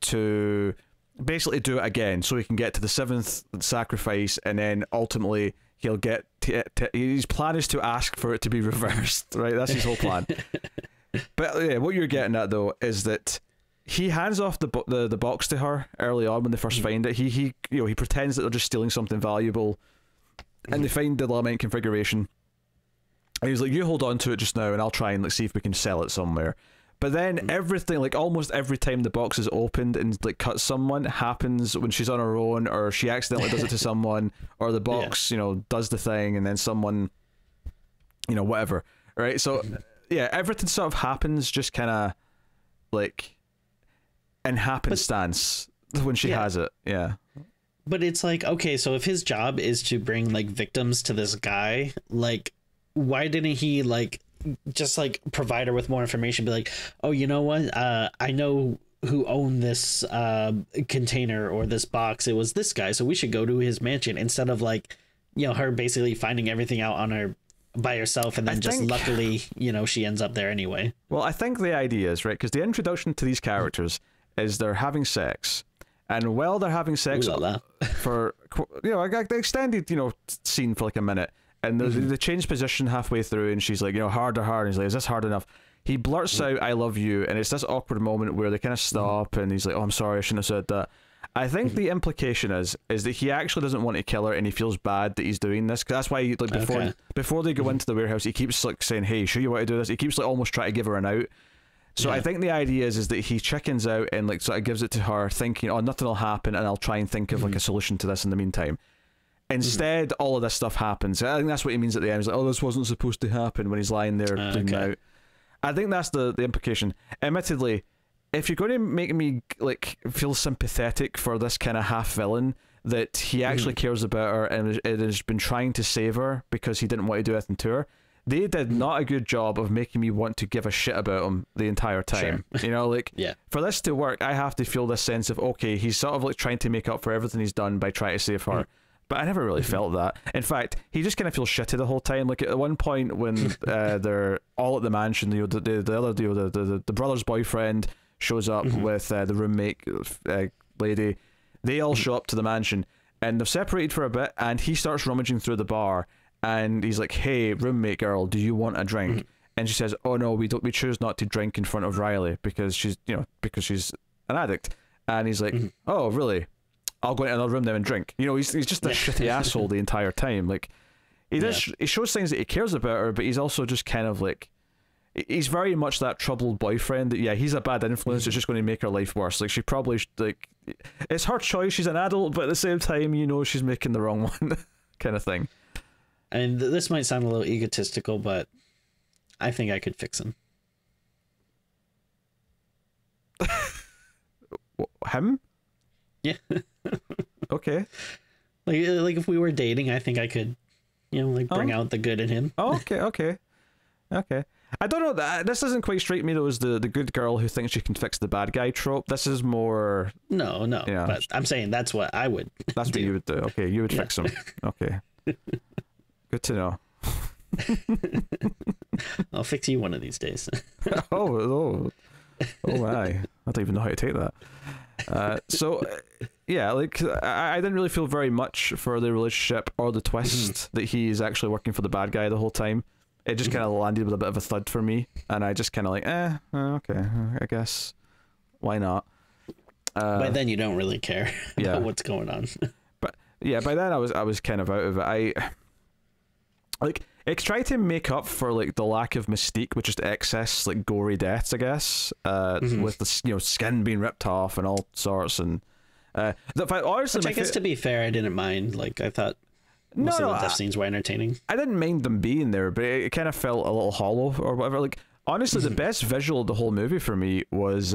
to basically do it again, so he can get to the 7th sacrifice, and then ultimately he'll get his plan is to ask for it to be reversed. Right, that's his whole plan. But yeah, what you're getting at though is that he hands off the box to her early on when they first find it. He pretends that they're just stealing something valuable, and they find the element configuration. And he's like, "You hold on to it just now, and I'll try and like see if we can sell it somewhere." But then everything, like almost every time the box is opened and like cuts someone, happens when she's on her own, or she accidentally does it to someone, or the box does the thing, and then someone whatever, right? So. Yeah, everything sort of happens just kind of like in happenstance when she has it. Yeah. But it's like, okay, so if his job is to bring like victims to this guy, like why didn't he like just like provide her with more information? Be like, oh, you know what? I know who owned this container or this box. It was this guy, so we should go to his mansion, instead of like, her basically finding everything out on her by herself, and then luckily she ends up there anyway. Well, I think the idea is, right, because the introduction to these characters is they're having sex, and while they're having sex for an extended scene for like a minute, and they change position halfway through, and she's like, harder, and he's like, is this hard enough? He blurts out, I love you, and it's this awkward moment where they kind of stop, and he's like, oh, I'm sorry, I shouldn't have said that. I think the implication is that he actually doesn't want to kill her, and he feels bad that he's doing this. Cause that's why, like, before they go into the warehouse, he keeps like saying, "Hey, sure you want to do this?" He keeps like almost trying to give her an out. So I think the idea is that he chickens out and like sort of gives it to her, thinking, "Oh, nothing will happen, and I'll try and think of like a solution to this in the meantime." Instead, all of this stuff happens. I think that's what he means at the end. He's like, "Oh, this wasn't supposed to happen," when he's lying there bleeding out. I think that's the implication. Admittedly, if you're going to make me like feel sympathetic for this kind of half villain, that he actually cares about her and has been trying to save her because he didn't want to do anything to her, they did not a good job of making me want to give a shit about him the entire time. Sure. For this to work, I have to feel this sense of, okay, he's sort of like trying to make up for everything he's done by trying to save her. But I never really felt that. In fact, he just kind of feels shitty the whole time. Like at one point when they're all at the mansion, the brother's boyfriend shows up with the roommate lady. They all show up to the mansion, and they've separated for a bit, and he starts rummaging through the bar, and he's like, "Hey, roommate girl, do you want a drink?" And she says, "Oh no, we choose not to drink in front of Riley because she's an addict." And he's like, "Oh really? I'll go into another room then and drink." He's just a shitty asshole the entire time. Like he shows things that he cares about her, but he's also just kind of like, he's very much that troubled boyfriend that he's a bad influence. It's just going to make her life worse. Like she probably it's her choice. She's an adult, but at the same time, she's making the wrong one, kind of thing. And this might sound a little egotistical, but I think I could fix him. Him? Yeah. Okay. Like if we were dating, I think I could, bring out the good in him. Oh, okay. Okay. I don't know, that this doesn't quite strike me though as the good girl who thinks she can fix the bad guy trope. This is more... No, yeah. But I'm saying that's what I would That's do. what you would do. Okay, you would fix him. Okay. Good to know. I'll fix you one of these days. Oh my. I don't even know how to take that. Yeah, like, I didn't really feel very much for the relationship or the twist that he is actually working for the bad guy the whole time. It just kind of landed with a bit of a thud for me, and I just kind of like, okay, I guess, why not? But then you don't really care about what's going on. But yeah, by then I was kind of out of it. It tried to make up for like the lack of mystique with just excess like gory deaths, I guess, with the skin being ripped off and all sorts, and honestly, which I guess to be fair, I didn't mind. Like I thought. Most of the death scenes were entertaining. I didn't mind them being there, but it kind of felt a little hollow or whatever. Like, honestly, the best visual of the whole movie for me was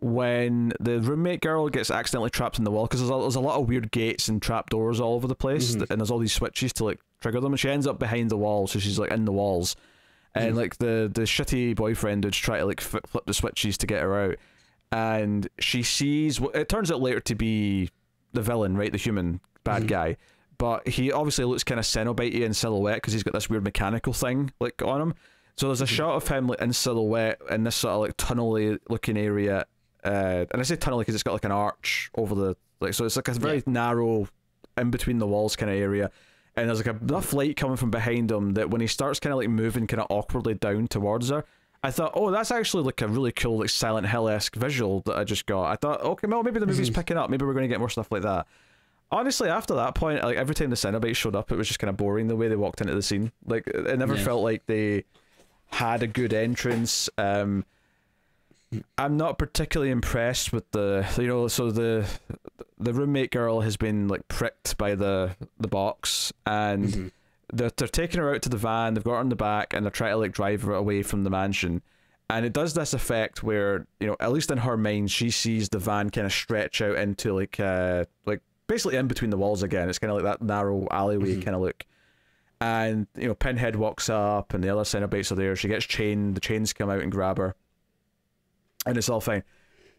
when the roommate girl gets accidentally trapped in the wall, because there's a lot of weird gates and trapdoors all over the place, and there's all these switches to like trigger them, and she ends up behind the wall, so she's like in the walls, and like the shitty boyfriend would try to like flip the switches to get her out, and she sees what it turns out later to be the villain, right, the human bad guy, but he obviously looks kind of Cenobite-y in silhouette because he's got this weird mechanical thing like on him. So there's a shot of him like in silhouette in this sort of like tunnely looking area, and I say tunnely because it's got like an arch over the like, so it's like a very narrow in between the walls kind of area, and there's like enough light coming from behind him that when he starts kind of like moving kind of awkwardly down towards her, I thought, oh, that's actually like a really cool like Silent Hill-esque visual that I just got. I thought, okay, well, maybe the movie's picking up, maybe we're going to get more stuff like that. Honestly, after that point, like every time the Cenobites showed up, it was just kind of boring the way they walked into the scene. Like it never felt like they had a good entrance. I'm not particularly impressed with the the roommate girl has been like pricked by the box, and they're taking her out to the van. They've got her in the back, and they're trying to like drive her away from the mansion. And it does this effect where, at least in her mind, she sees the van kind of stretch out into like basically in between the walls again. It's kind of like that narrow alleyway kind of look. And, Pinhead walks up and the other Cenobites are there. She gets chained. The chains come out and grab her. And it's all fine.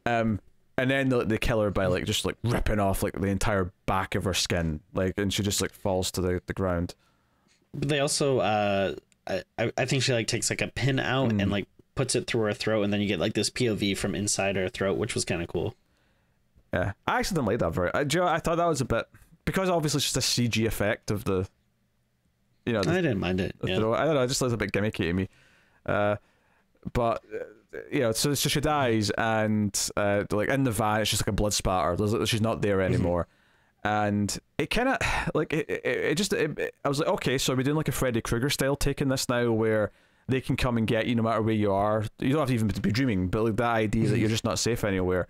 And then they kill her by just ripping off like the entire back of her skin. And she just falls to the ground. But they also, I think she takes a pin out and puts it through her throat. And then you get this POV from inside her throat, which was kind of cool. Yeah, I actually didn't like that very. I thought that was a bit, because obviously it's just a CG effect of the. I didn't mind it. I don't know. It just looks a bit gimmicky to me. But so she dies, and in the van, it's just like a blood spatter. She's not there anymore, and it kind of I was like, okay, so are we doing like a Freddy Krueger style take in this now, where they can come and get you no matter where you are. You don't have to even be dreaming, but that idea that you're just not safe anywhere.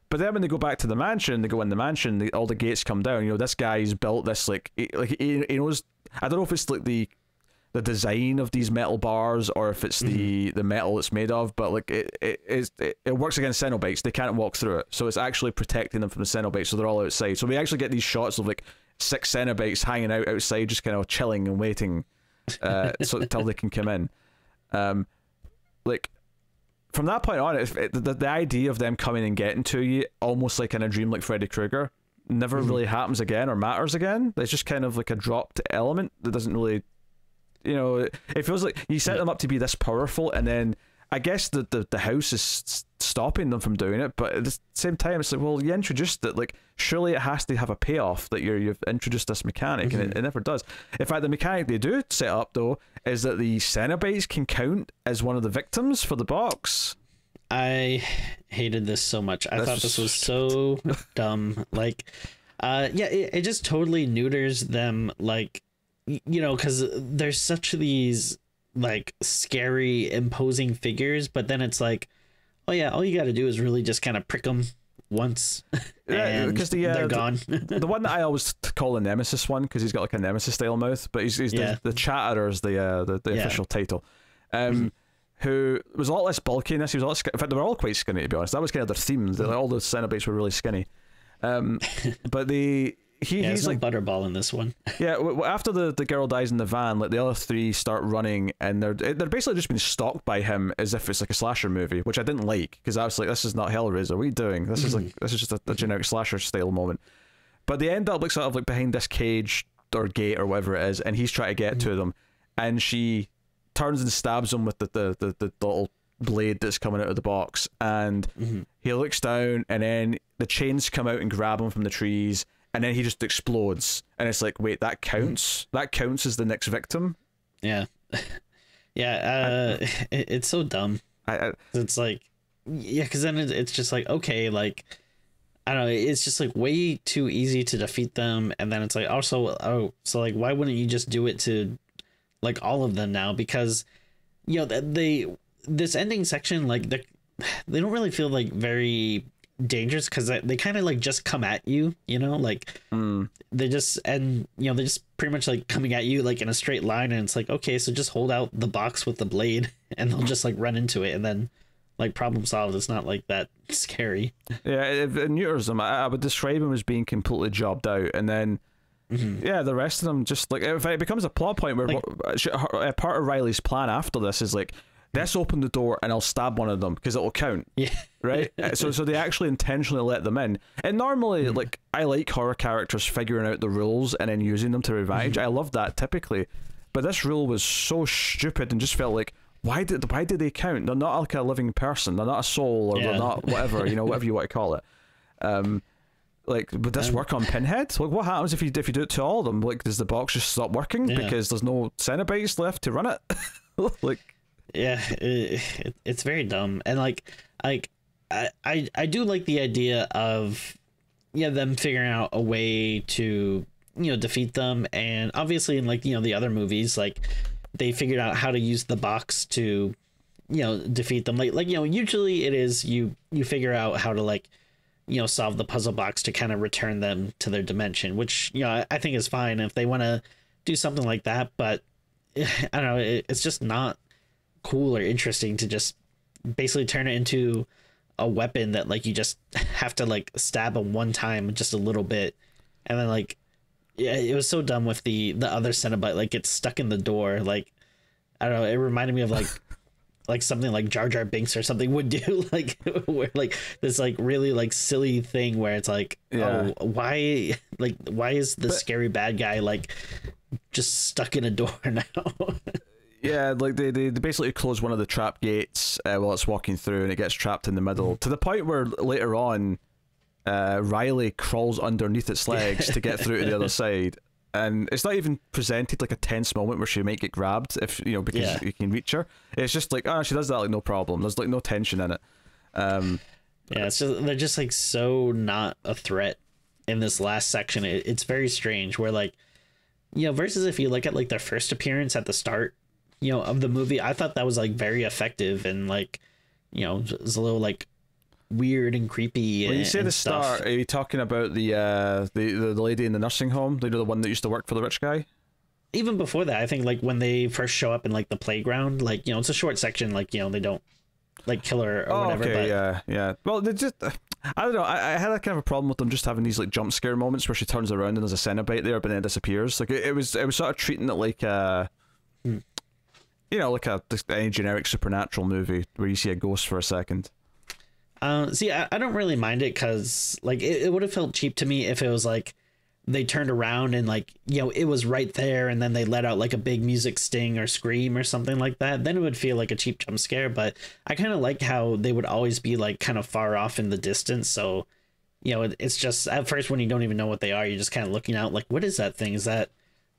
But then when they go back to the mansion, they go in the mansion, all the gates come down. This guy's built this he knows. I don't know if it's the design of these metal bars or if it's the metal it's made of, but it works against Cenobites. They can't walk through it, so it's actually protecting them from the Cenobites. So they're all outside. So we actually get these shots of 6 Cenobites hanging out outside, just kind of chilling and waiting, until they can come in. From that point on, the idea of them coming and getting to you, almost like in a dream like Freddy Krueger, never really happens again or matters again. It's just kind of like a dropped element that doesn't really, it feels like you set them up to be this powerful, and then I guess the house is stopping them from doing it, but at the same time, it's like, well, you introduced it, surely it has to have a payoff that you've introduced this mechanic, and it never does. In fact, the mechanic they do set up, though, is that the Cenobites can count as one of the victims for the box. I hated this so much. I thought this was so dumb. It just totally neuters them, because there's such these scary imposing figures, but then it's oh yeah, all you got to do is really just kind of prick them once, and because they're gone. The one that I always call the Nemesis one, because he's got a Nemesis style mouth, but he's the Chatterer is the official title. Who was a lot less bulky in this. He was a lot. In fact, they were all quite skinny, to be honest. That was kind of their theme. All the Cenobites were really skinny. But he's like no Butterball in this one. Yeah, after the girl dies in the van, like the other three start running, and they're basically just being stalked by him as if it's like a slasher movie, which I didn't like, because I was like, this is not Hellraiser. What are you doing? This is just a generic slasher style moment. But they end up like sort of like behind this cage or gate or whatever it is, and he's trying to get to them, and she turns and stabs him with the little blade that's coming out of the box, and he looks down, and then the chains come out and grab him from the trees. And then he just explodes, and it's like, wait, that counts? That counts as the next victim? Yeah, yeah. It's so dumb. It's like, yeah, because then it's just like, okay, like, I don't know. It's just like way too easy to defeat them, and then it's like, also, so like, why wouldn't you just do it to like all of them now? Because this ending section, like they don't really feel like very dangerous, because they kind of like just come at you, like they just, and they're just pretty much like coming at you like in a straight line, and it's like, okay, so just hold out the box with the blade and they'll just like run into it, and then like problem solved. It's not like that scary. Yeah, it neuters them. I would describe him as being completely jobbed out, and then yeah, the rest of them just like, if it becomes a plot point where like, part of Riley's plan after this is like, let's open the door and I'll stab one of them because it'll count. Yeah. Right? So they actually intentionally let them in. And normally, like, I like horror characters figuring out the rules and then using them to their advantage. I love that typically. But this rule was so stupid and just felt like, why did they count? They're not like a living person. They're not a soul, or they're not whatever, whatever you want to call it. Like, would this work on Pinhead? Like, what happens if you do it to all of them? Like, does the box just stop working because there's no Cenobites left to run it? Like, yeah, it's very dumb. And like I do like the idea of them figuring out a way to defeat them, and obviously in like the other movies, like they figured out how to use the box to defeat them, like usually it is you figure out how to like solve the puzzle box to kind of return them to their dimension, which I think is fine if they want to do something like that, but I don't know, it's just not cool or interesting to just basically turn it into a weapon that like you just have to like stab them one time just a little bit, and then like it was so dumb with the other Cenobite like gets stuck in the door. Like I don't know, it reminded me of like something like Jar Jar Binks or something would do, like where like this like really like silly thing where it's like, oh, why is the scary bad guy like just stuck in a door now? Yeah, like they basically close one of the trap gates while it's walking through, and it gets trapped in the middle, to the point where later on Riley crawls underneath its legs to get through to the other side, and it's not even presented like a tense moment where she might get grabbed if because you can reach her. It's just like, she does that like no problem. There's like no tension in it. It's just, they're just like so not a threat in this last section. It's very strange where like versus if you look at like their first appearance at the start of the movie, I thought that was like very effective, and like it was a little like weird and creepy. When you say the stuff. start, are you talking about the lady in the nursing home, the one that used to work for the rich guy? Even before that, I think like when they first show up in like the playground, like it's a short section, like they don't like kill her or whatever. Okay, but yeah. Well, they just, I don't know. I had a kind of a problem with them just having these like jump scare moments where she turns around and there's a Cenobite there, but then it disappears. Like it was sort of treating it like like any generic supernatural movie where you see a ghost for a second. See, I don't really mind it, because like it would have felt cheap to me if it was like they turned around and like it was right there, and then they let out like a big music sting or scream or something like that. Then it would feel like a cheap jump scare. But I kind of like how they would always be like kind of far off in the distance, so it's just at first when you don't even know what they are, you're just kind of looking out like, what is that thing?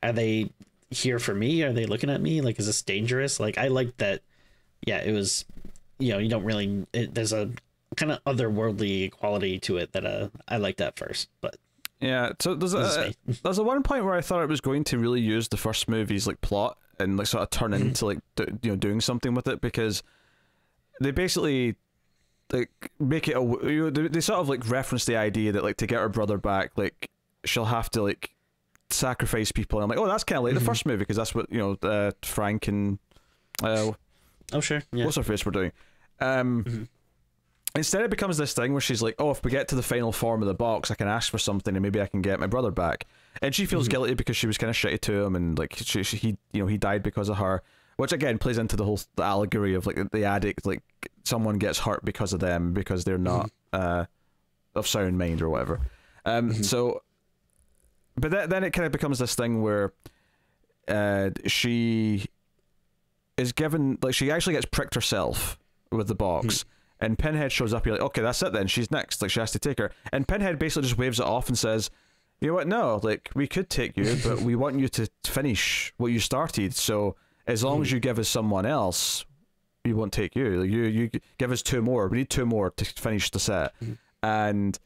Are they here for me? Are they looking at me? Like, is this dangerous? Like, I like that. Yeah, it was you don't really, there's a kind of otherworldly quality to it that I liked at first. But yeah, so there's a one point where I thought it was going to really use the first movie's like plot and like sort of turn into like doing something with it, because they basically like make it they sort of like reference the idea that like to get her brother back, like she'll have to like sacrifice people, and I'm like, oh, that's kind of like the first movie, because that's what Frank and oh sure, yeah, what's her face were doing. instead it becomes this thing where she's like, oh, if we get to the final form of the box, I can ask for something and maybe I can get my brother back. And she feels guilty because she was kind of shitty to him, and like he died because of her, which again plays into the allegory of like the addict, like someone gets hurt because of them because they're not of sound mind or whatever. So, but then it kind of becomes this thing where she is given, like, she actually gets pricked herself with the box. And Pinhead shows up, you're like, okay, that's it then, she's next, like, she has to take her. And Pinhead basically just waves it off and says, you know what, no, like, we could take you, but we want you to finish what you started, so as long as you give us someone else, we won't take you. Like, you give us 2 more, we need 2 more to finish the set. And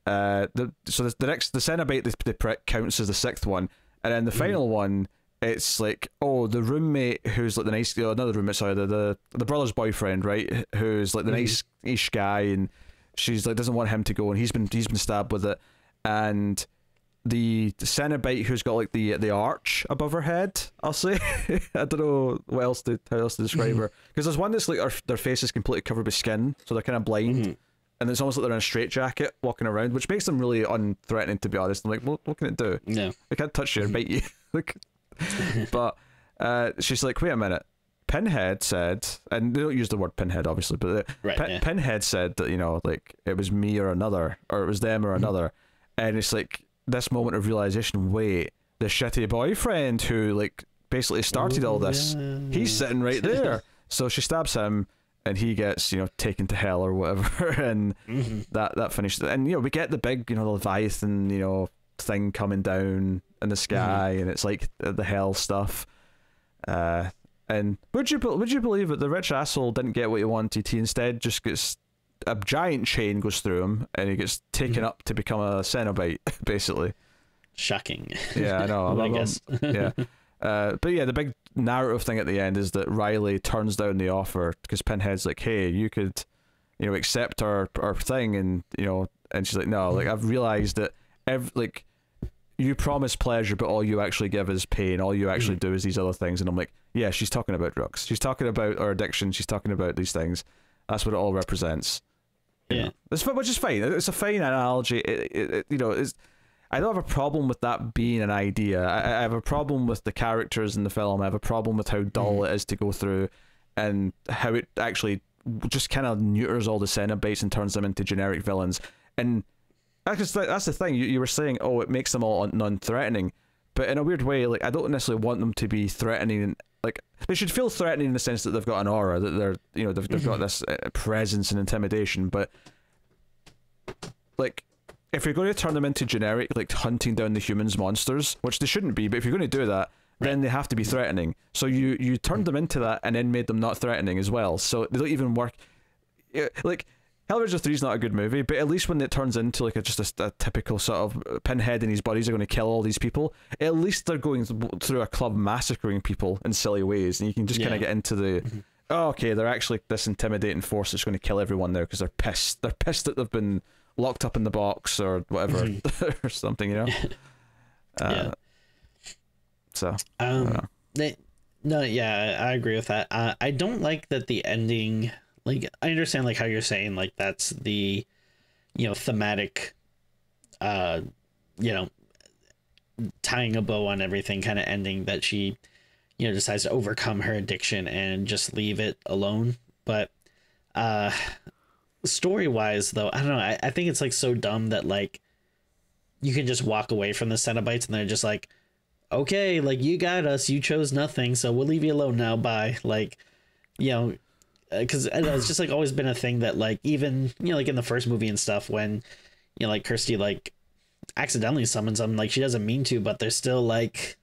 the Cenobite the prick counts as the 6th one, and then the final one, it's like, oh, the roommate who's like the nice, another roommate, sorry, the brother's boyfriend, right? Who's like the nice-ish guy, and she's like doesn't want him to go, and he's been stabbed with it, and the Cenobite who's got like the arch above her head, I'll say, I don't know how else to describe her, because there's one that's like their face is completely covered with skin, so they're kind of blind. And it's almost like they're in a straitjacket walking around, which makes them really unthreatening, to be honest. I'm like, well, what can it do? No, it can't touch you or bite you. Like, but she's like, wait a minute, Pinhead said, and they don't use the word Pinhead obviously, but Pinhead said that, you know, like it was me or another, or it was them or another. And it's like this moment of realization, wait, the shitty boyfriend who like basically started all this, he's sitting right there. So she stabs him and he gets, you know, taken to hell or whatever. And that finishes it. And, you know, we get the big, you know, the Leviathan, you know, thing coming down in the sky, and it's like the hell stuff. And would you believe that the rich asshole didn't get what he wanted? He instead just gets a giant chain goes through him, and he gets taken up to become a Cenobite, basically. Shocking. Yeah, I know. I guess. Yeah. But yeah, the big narrative thing at the end is that Riley turns down the offer because Pinhead's like, hey, you could, you know, accept our thing, and, you know, and she's like, no, like, I've realized that like, you promise pleasure, but all you actually give is pain. All you actually do is these other things. And I'm like, yeah, she's talking about drugs. She's talking about our addiction. She's talking about these things. That's what it all represents. Yeah. Which is fine. It's a fine analogy. You know, I don't have a problem with that being an idea. I have a problem with the characters in the film. I have a problem with how dull it is to go through, and how it actually just kind of neuters all the Cenobites and turns them into generic villains. And that's the thing. You were saying, oh, it makes them all non-threatening, but in a weird way, like, I don't necessarily want them to be threatening. Like, they should feel threatening in the sense that they've got an aura, that they're, you know, they've got this presence and intimidation. But like, if you're going to turn them into generic, like hunting down the humans monsters, which they shouldn't be, but if you're going to do that, then they have to be threatening. So you turned them into that and then made them not threatening as well. So they don't even work. Like, Hellraiser 3 is not a good movie, but at least when it turns into like just a typical sort of Pinhead and his buddies are going to kill all these people, at least they're going through a club massacring people in silly ways, and you can just kind of get into the, oh, okay, they're actually this intimidating force that's going to kill everyone now because they're pissed. They're pissed that they've been locked up in the box or whatever, or something, you know? So, I don't know. I agree with that. I don't like that the ending... Like, I understand, like, how you're saying, like, that's the, you know, thematic, you know, tying a bow on everything kind of ending, that she, you know, decides to overcome her addiction and just leave it alone. But story-wise, though, I don't know, I think it's, like, so dumb that, like, you can just walk away from the Cenobites and they're just like, okay, like, you got us, you chose nothing, so we'll leave you alone now, bye. Like, you know... Because it's just like always been a thing that, like, even, you know, like in the first movie and stuff, when, you know, like Kirsty like accidentally summons them, like, she doesn't mean to, but they're still like,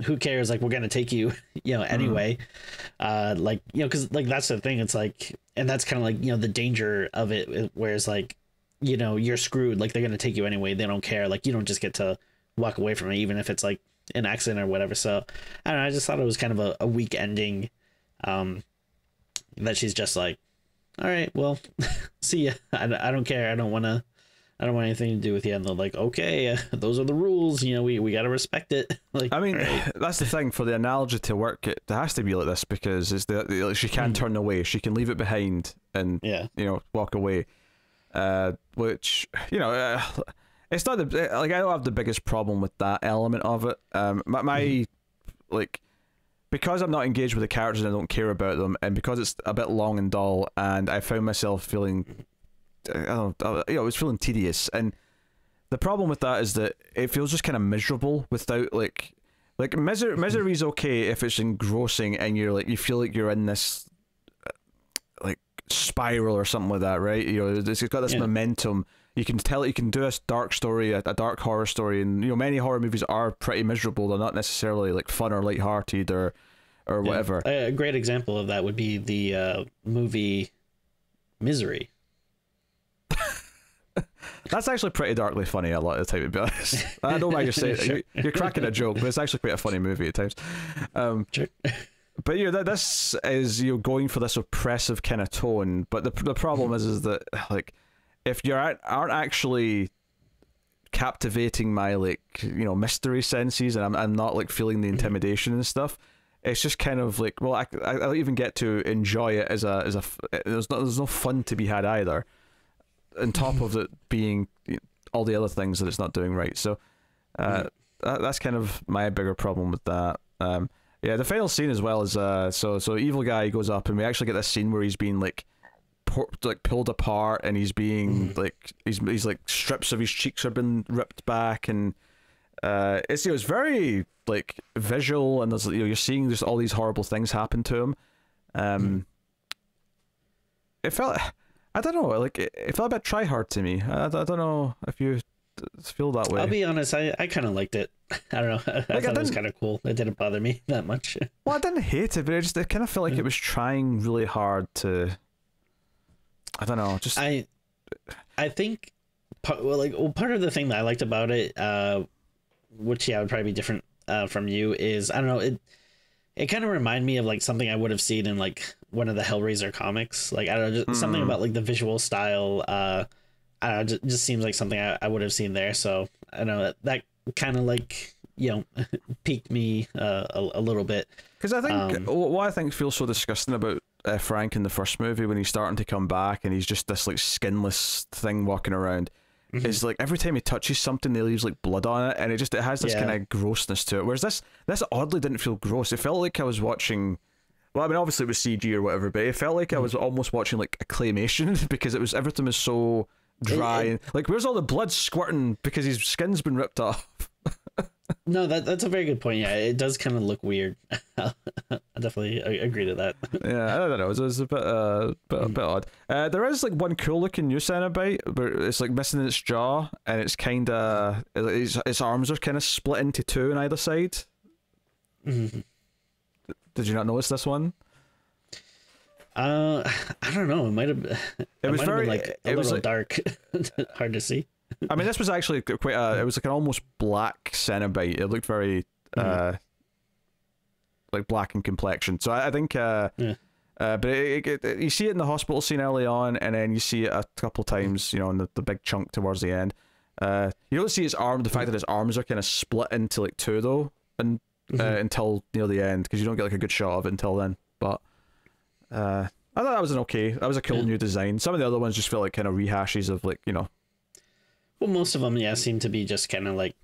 who cares, like, we're gonna take you, you know, anyway. Like, you know, because like that's the thing, it's like, and that's kind of like, you know, the danger of it, whereas like, you know, you're screwed, like, they're gonna take you anyway, they don't care, like, you don't just get to walk away from it even if it's like an accident or whatever. So I don't know, I just thought it was kind of a weak ending, that she's just like, all right, well, see ya. I don't care. I don't want I don't want anything to do with you. And they're like, okay, those are the rules. You know, we got to respect it. Like, I mean, right. That's the thing. For the analogy to work, it has to be like this, because it's she can turn away. She can leave it behind and, you know, walk away. Which, you know, it's not the, like, I don't have the biggest problem with that element of it. My like, because I'm not engaged with the characters and I don't care about them, and because it's a bit long and dull, and I found myself feeling, I don't know, you know, I was feeling tedious. And the problem with that is that it feels just kind of miserable without like misery's okay if it's engrossing and you're like, you feel like you're in this like spiral or something like that, right? You know, it's got this momentum. You can tell, you can do a dark story, a dark horror story, and you know, many horror movies are pretty miserable. They're not necessarily like fun or lighthearted or whatever. A great example of that would be the movie Misery. That's actually pretty darkly funny a lot of the time, to be honest. I don't mind you saying it. You're cracking a joke, but it's actually quite a funny movie at times. Sure. But you know, this is, you know, going for this oppressive kind of tone. But the problem is that, like, if you aren't actually captivating my, like, you know, mystery senses, and I'm not like feeling the intimidation and stuff, it's just kind of like, well, I don't even get to enjoy it as a there's no fun to be had either, on top of it being all the other things that it's not doing right. So that's kind of my bigger problem with that. Yeah, the final scene as well is so evil guy goes up, and we actually get this scene where he's being like pulled apart, and he's being like he's like, strips of his cheeks have been ripped back, and it's, you know, it's very like visual, and there's, you know, you're seeing just all these horrible things happen to him. It felt, I don't know, like it felt a bit try hard to me. I don't know if you feel that way. I'll be honest, I kind of liked it. I don't know. I thought it was kind of cool. It didn't bother me that much. Well, I didn't hate it, but it kind of felt like it was trying really hard to, I don't know, just I think part of the thing that I liked about it, which would probably be different from you, is, I don't know, it kind of reminded me of like something I would have seen in like one of the Hellraiser comics. Like, I don't know, just something about like the visual style. I don't know, just seems like something I would have seen there. So I don't know, that kind of like, you know, piqued me a little bit. Because I think what I think feels so disgusting about Frank in the first movie, when he's starting to come back and he's just this like skinless thing walking around, is like every time he touches something, they leaves like blood on it, and it has this kind of grossness to it. Whereas this oddly didn't feel gross. It felt like I was watching, well, I mean, obviously it was CG or whatever, but it felt like I was almost watching like a claymation, because everything was so dry, and like, where's all the blood squirting because his skin's been ripped off? No, that's a very good point. Yeah, it does kind of look weird. I definitely agree to that. Yeah, I don't know. It was a bit odd. There is like one cool looking new Cenobite, but it's like missing its jaw, and it's kind of its arms are kind of split into two on either side. Did you not notice this one? I don't know. It might have. It was very been like a little dark, hard to see. I mean, this was actually quite it was like an almost black Cenobite. It looked very like black in complexion. So I think but you see it in the hospital scene early on, and then you see it a couple times, you know, in the big chunk towards the end. You don't see his arm, the fact that his arms are kind of split into like two though, and until near the end, because you don't get like a good shot of it until then. But I thought that was that was a cool new design. Some of the other ones just feel like kind of rehashes of, like, you know. Well, most of them, seem to be just kind of like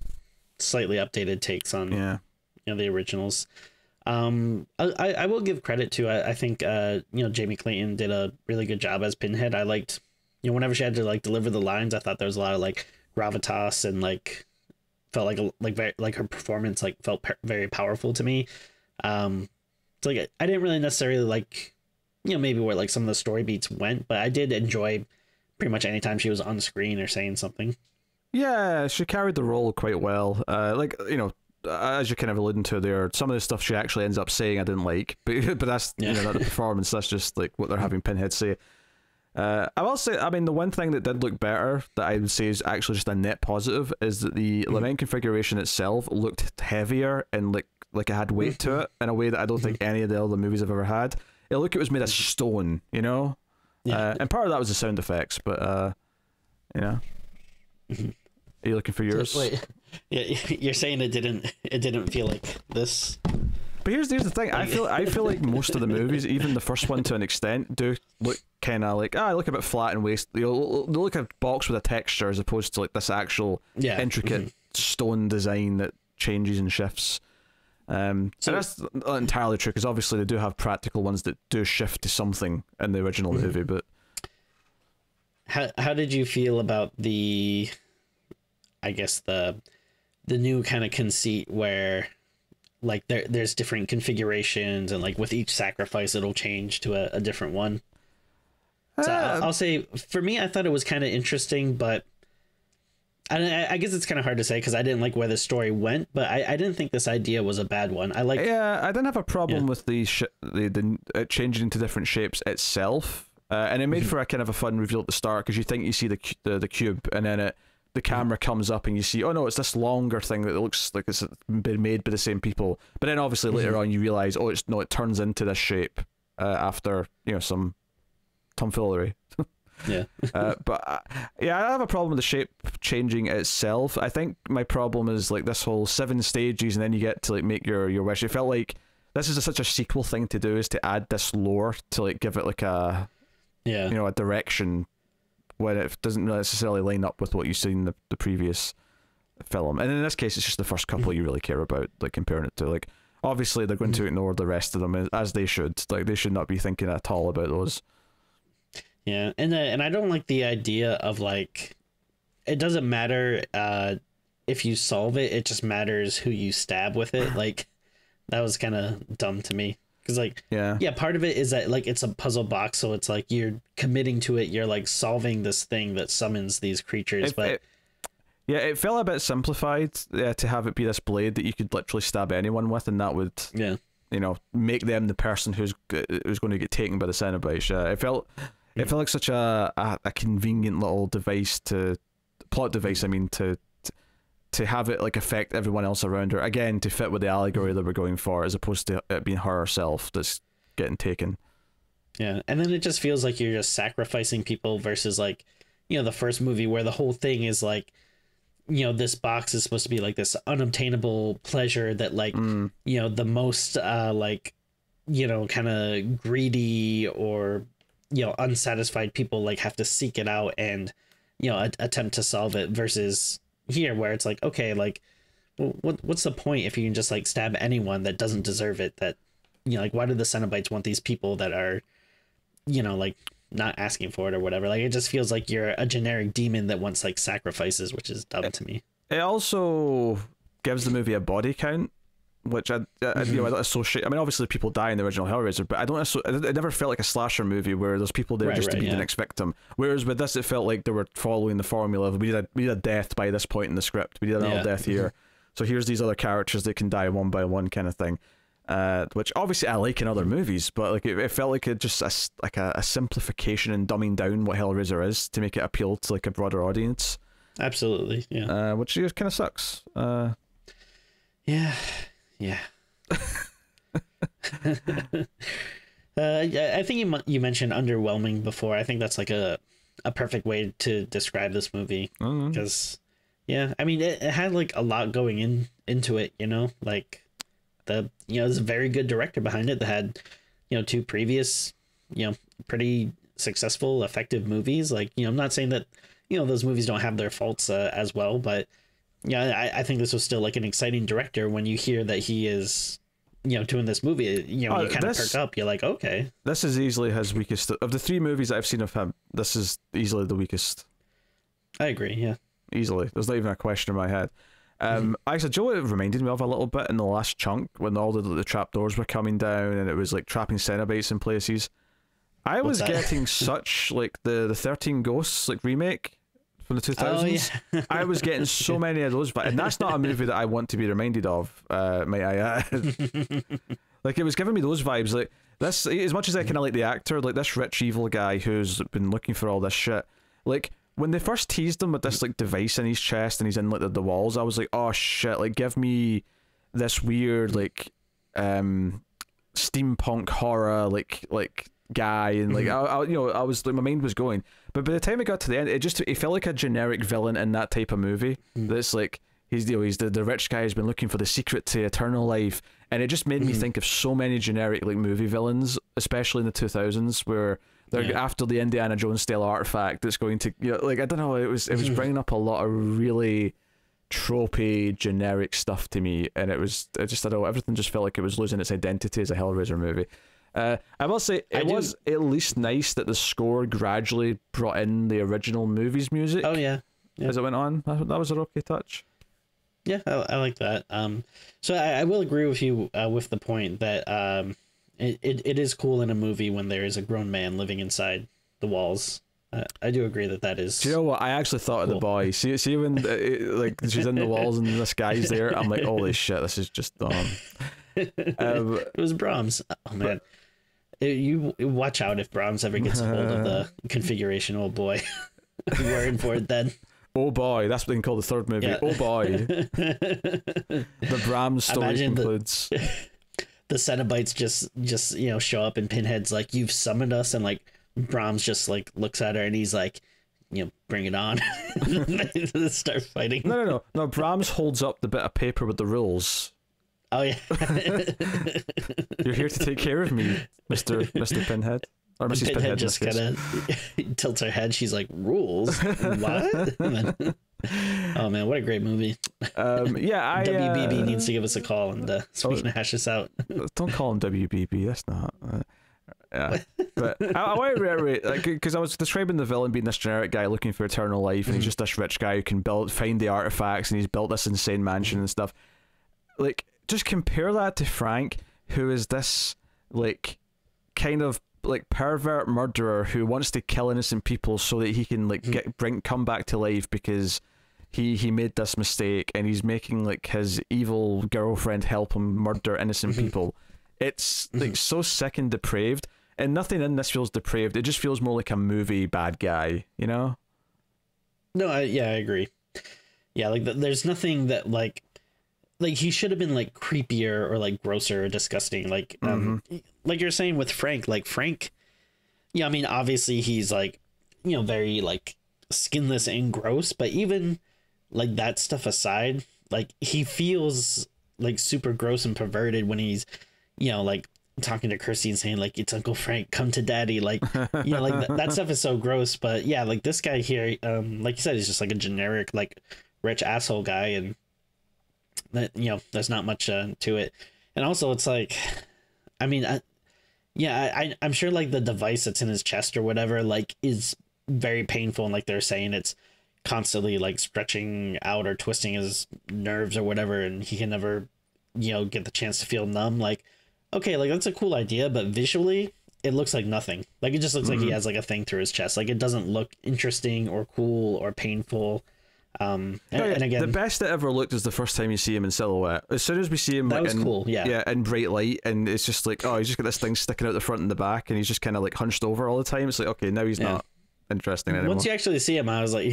slightly updated takes on you know, the originals. I will give credit to, I think you know, Jamie Clayton did a really good job as Pinhead. I liked, you know, whenever she had to like deliver the lines, I thought there was a lot of like gravitas, and like felt like her performance like felt very powerful to me. So like I didn't really necessarily like, you know, maybe where like some of the story beats went, but I did enjoy pretty much any time she was on screen or saying something. Yeah, she carried the role quite well. Like, you know, as you're kind of alluding to there, some of the stuff she actually ends up saying I didn't like, but that's you know, not the performance. That's just like what they're having Pinhead say. I will say, I mean, the one thing that did look better that I would say is actually just a net positive is that the lament configuration itself looked heavier and like it had weight to it in a way that I don't think any of the other movies I've ever had. It looked like it was made of stone, you know. And part of that was the sound effects, but you know. Are you looking for yours? Wait, yeah, you're saying it didn't feel like this. But here's the thing. I feel like most of the movies, even the first one to an extent, do look kind of like look a bit flat and waste. They look like a box with a texture as opposed to like this actual intricate stone design that changes and shifts. So that's not entirely true because obviously they do have practical ones that do shift to something in the original movie. But how did you feel about the, I guess the new kind of conceit where like there's different configurations and like with each sacrifice it'll change to a different one? So I'll say for me I thought it was kind of interesting, but I guess it's kind of hard to say because I didn't like where the story went, but I didn't think this idea was a bad one. I didn't have a problem with the changing into different shapes itself, and it made for a kind of a fun reveal at the start because you think you see the cube and then the camera comes up and you see, oh no, it's this longer thing that looks like it's been made by the same people, but then obviously later on you realize, oh, it turns into this shape after some tomfoolery. Yeah. But I have a problem with the shape changing itself. I think my problem is like this whole 7 stages and then you get to like make your wish. It felt like this is such a sequel thing to do, is to add this lore to like give it like a a direction when it doesn't necessarily line up with what you see in the previous film. And in this case it's just the first couple you really care about, like comparing it to, like, obviously they're going to ignore the rest of them as they should. Like they should not be thinking at all about those. Yeah, and I don't like the idea of like, it doesn't matter if you solve it, it just matters who you stab with it. Like that was kind of dumb to me because like part of it is that like it's a puzzle box, so it's like you're committing to it, you're like solving this thing that summons these creatures. It felt a bit simplified to have it be this blade that you could literally stab anyone with, and that would make them the person who's going to get taken by the Cenobite. It felt like such a convenient little plot device. I mean, to have it like affect everyone else around her, again, to fit with the allegory that we're going for, as opposed to it being her herself that's getting taken. Yeah, and then it just feels like you're just sacrificing people versus like, the first movie where the whole thing is like, this box is supposed to be like this unobtainable pleasure that like, the most like, kind of greedy or unsatisfied people like have to seek it out and attempt to solve it, versus here where it's like, okay, like, well, what's the point if you can just like stab anyone that doesn't deserve it? That like, why do the Cenobites want these people that are like not asking for it or whatever? Like it just feels like you're a generic demon that wants like sacrifices, which is dumb to me. It also gives the movie a body count, which I don't associate. I mean, obviously people die in the original Hellraiser, but I don't. It never felt like a slasher movie where there's people there to be the next victim. Whereas with this, it felt like they were following the formula of we need a death by this point in the script. We need another death here. So here's these other characters that can die one by one, kind of thing. Which obviously I like in other movies, but like it felt like it just a simplification and dumbing down what Hellraiser is to make it appeal to like a broader audience. Absolutely, yeah. Which kind of sucks. Yeah. I think you mentioned underwhelming before. I think that's like a perfect way to describe this movie, because I mean it had like a lot going into it, like there's a very good director behind it that had 2 previous pretty successful, effective movies. Like I'm not saying that those movies don't have their faults as well, but I think this was still like an exciting director when you hear that he is doing this movie. You kind of perk up. You're like, okay, this is easily his weakest of the 3 movies I've seen of him. This is easily the weakest. I agree. Yeah, easily. There's not even a question in my head. Actually, Joe, it reminded me of a little bit in the last chunk when all the trapdoors were coming down and it was like trapping Cenobites in places. I was getting such like the 13 Ghosts like remake from the 2000s. I was getting so many of those, and that's not a movie that I want to be reminded of, may I add. Like it was giving me those vibes. Like this, as much as I kind of like the actor, like this rich evil guy who's been looking for all this shit, like when they first teased him with this like device in his chest and he's in like the walls, I was like, oh shit, like give me this weird like steampunk horror, like guy, and like I was like, my mind was going, but by the time it got to the end, it felt like a generic villain in that type of movie. That's like he's the rich guy who's been looking for the secret to eternal life, and it just made me think of so many generic like movie villains, especially in the 2000s, where they're after the Indiana Jones style artifact that's going to, like, I don't know, it was bringing up a lot of really tropey generic stuff to me, and I don't know, everything just felt like it was losing its identity as a Hellraiser movie. I will say it was at least nice that the score gradually brought in the original movie's music. Oh yeah. As it went on, that was a okay touch. Yeah, I like that. So I will agree with you with the point that it is cool in a movie when there is a grown man living inside the walls. I do agree that is. Do you know what? I actually thought of the boy. See when like she's in the walls and this guy's there. I'm like, holy shit, this is just dumb. It was Brahms. Oh man, you watch out if Brahms ever gets a hold of the configuration. Oh boy, we're in for it then. Oh boy, that's what they can call the third movie. Yeah. Oh boy, the Brahms story concludes. The Cenobites just show up, and Pinhead's like, "You've summoned us," and like Brahms just like looks at her and he's like, bring it on. They start fighting. No. Brahms holds up the bit of paper with the rules. Oh yeah. You're here to take care of me, Mr. Pinhead. Or Mrs. Pinhead just kind of tilts her head. She's like, rules? What? Oh man, what a great movie. WBB needs to give us a call and so we can hash this out. Don't call him WBB. That's not. Yeah, but I want to reiterate, because I was describing the villain being this generic guy looking for eternal life, and he's just this rich guy who can find the artifacts, and he's built this insane mansion and stuff. Like, just compare that to Frank, who is this like kind of like pervert murderer who wants to kill innocent people so that he can like come back to life because he made this mistake, and he's making like his evil girlfriend help him murder innocent people. It's like so sick and depraved, and nothing in this feels depraved. It just feels more like a movie bad guy, No, I agree. Yeah, like there's nothing that like he should have been like creepier or like grosser or disgusting. Like like you're saying with Frank, like Frank, I mean, obviously he's like, very like skinless and gross, but even like that stuff aside, like he feels like super gross and perverted when he's like talking to Kirsty and saying like, it's Uncle Frank, come to daddy, like like that stuff is so gross. But yeah, like this guy here, like you said, he's just like a generic like rich asshole guy, and that there's not much to it. And also it's like, I mean, I'm sure like the device that's in his chest or whatever like is very painful, and like they're saying it's constantly like stretching out or twisting his nerves or whatever, and he can never get the chance to feel numb. Like, okay, like that's a cool idea, but visually it looks like nothing. Like it just looks like he has like a thing through his chest. Like it doesn't look interesting or cool or painful. And again, the best it ever looked is the first time you see him in silhouette. As soon as we see him, that was cool. Yeah, in bright light, and it's just like, oh, he's just got this thing sticking out the front and the back, and he's just kind of like hunched over all the time. It's like, okay, now he's not interesting anymore. Once you actually see him, I was like,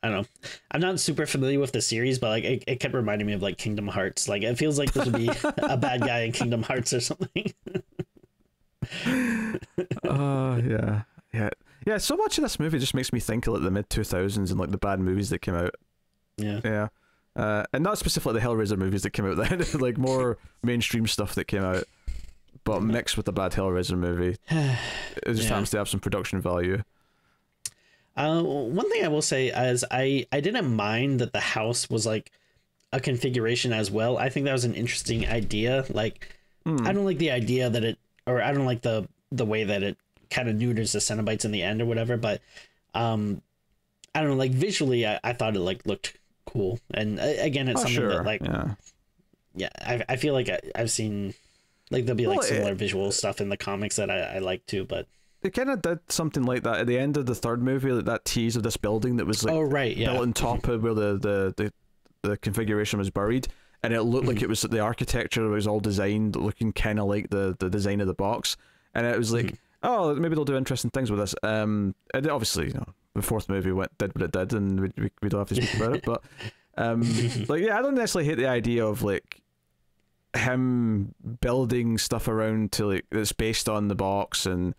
I don't know, I'm not super familiar with the series, but like it kept reminding me of like Kingdom Hearts. Like it feels like this would be a bad guy in Kingdom Hearts or something. Yeah, so much of this movie just makes me think of like the mid 2000s and like the bad movies that came out. Yeah. And not specifically the Hellraiser movies that came out then, like more mainstream stuff that came out, but mixed with the bad Hellraiser movie. It just happens to have some production value. One thing I will say is I didn't mind that the house was like a configuration as well. I think that was an interesting idea. Like, I don't like the idea that I don't like the way that it kind of neuters the Cenobites in the end or whatever, but I don't know, like visually I thought it like looked cool, and again it's something that like I feel like I've seen like there'll be like similar visual stuff in the comics that I like too, but they kind of did something like that at the end of the third movie, like that tease of this building that was like built on top of where the configuration was buried, and it looked like it was the architecture was all designed looking kind of like the design of the box, and it was like oh, maybe they'll do interesting things with this. And obviously, the fourth movie did what it did, and we don't have to speak about it. But I don't necessarily hate the idea of like him building stuff around to like that's based on the box, and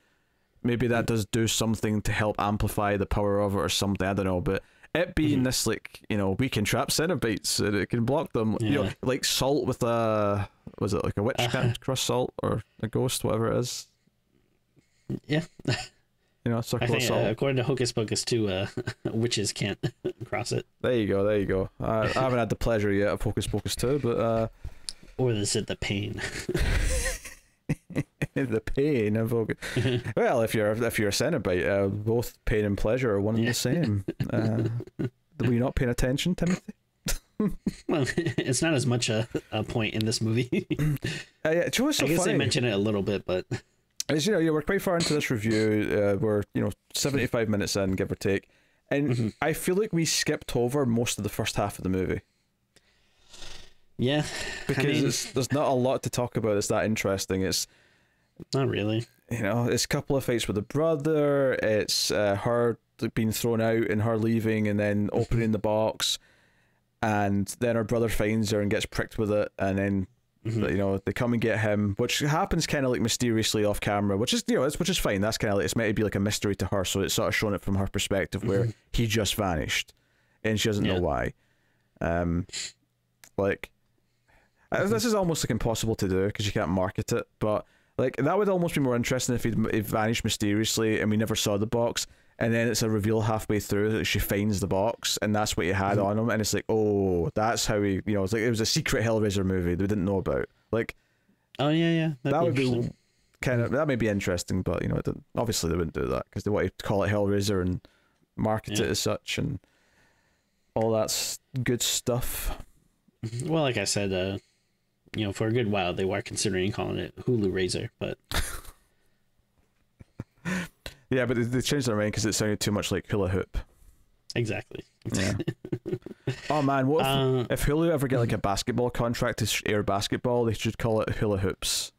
maybe that does do something to help amplify the power of it or something. I don't know, but it being this like, you know, we can trap Cenobites and it can block them, you know, like Salt with a, was it like a witch can't cross Salt, or a ghost, whatever it is. Yeah. You know, I think according to Hocus Pocus 2, witches can't cross it. There you go. I haven't had the pleasure yet of Hocus Pocus 2, but or is it the pain? The pain of Hocus. Well, if you're a Cenobite, both pain and pleasure are one and the same. Were you not paying attention, Timothy? Well, it's not as much a point in this movie. Yeah, so I guess funny. they mention it a little bit, but as you know, yeah, we're quite far into this review. We're 75 minutes in, give or take, and I feel like we skipped over most of the first half of the movie. Yeah, because there's not a lot to talk about. It's that interesting. It's not really. You know, it's a couple of fights with the brother. It's her being thrown out and her leaving, and then opening the box, and then her brother finds her and gets pricked with it, and then. You know, they come and get him, which happens kind of like mysteriously off camera, which is which is fine. That's kind of like, it's meant to be like a mystery to her, so it's sort of shown it from her perspective, where he just vanished and she doesn't know why. Like this is almost like impossible to do because you can't market it, but like that would almost be more interesting if he'd vanished mysteriously and we never saw the box, and then it's a reveal halfway through that she finds the box and that's what he had on him, and it's like, oh, that's how he, you know, it's like it was a secret Hellraiser movie that we didn't know about. Like, oh yeah, that would be kind of, that may be interesting, but you know, obviously they wouldn't do that because they want to call it Hellraiser and market it as such and all that's good stuff. Well, like I said, you know, for a good while they were considering calling it Hulu Razor, but yeah, but they changed their mind because it sounded too much like hula hoop. Exactly. Yeah. Oh man, what if Hulu ever get like a basketball contract to air basketball? They should call it hula hoops.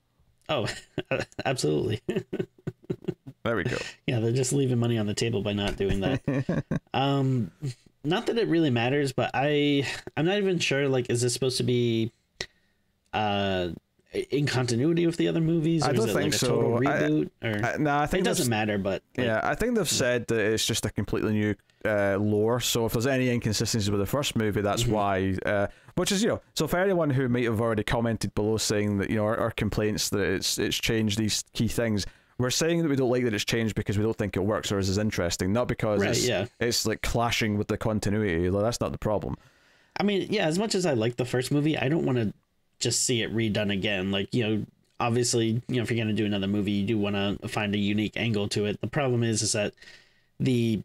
Oh, absolutely. There we go. Yeah, they're just leaving money on the table by not doing that. Not that it really matters, but I'm not even sure. Like, is this supposed to be in continuity with the other movies, or I don't is it think like a so. total reboot? Nah, I think it doesn't matter. But like, yeah, I think they've said that it's just a completely new lore. So if there's any inconsistencies with the first movie, that's why. Which is, you know, so for anyone who might have already commented below saying that, you know, our complaints that it's changed these key things, we're saying that we don't like that it's changed because we don't think it works or is as interesting, not because it's like clashing with the continuity. Like, that's not the problem. I mean, yeah, as much as I like the first movie, I don't want to just see it redone again. Like, you know, obviously, you know, if you're going to do another movie, you do want to find a unique angle to it. The problem is that the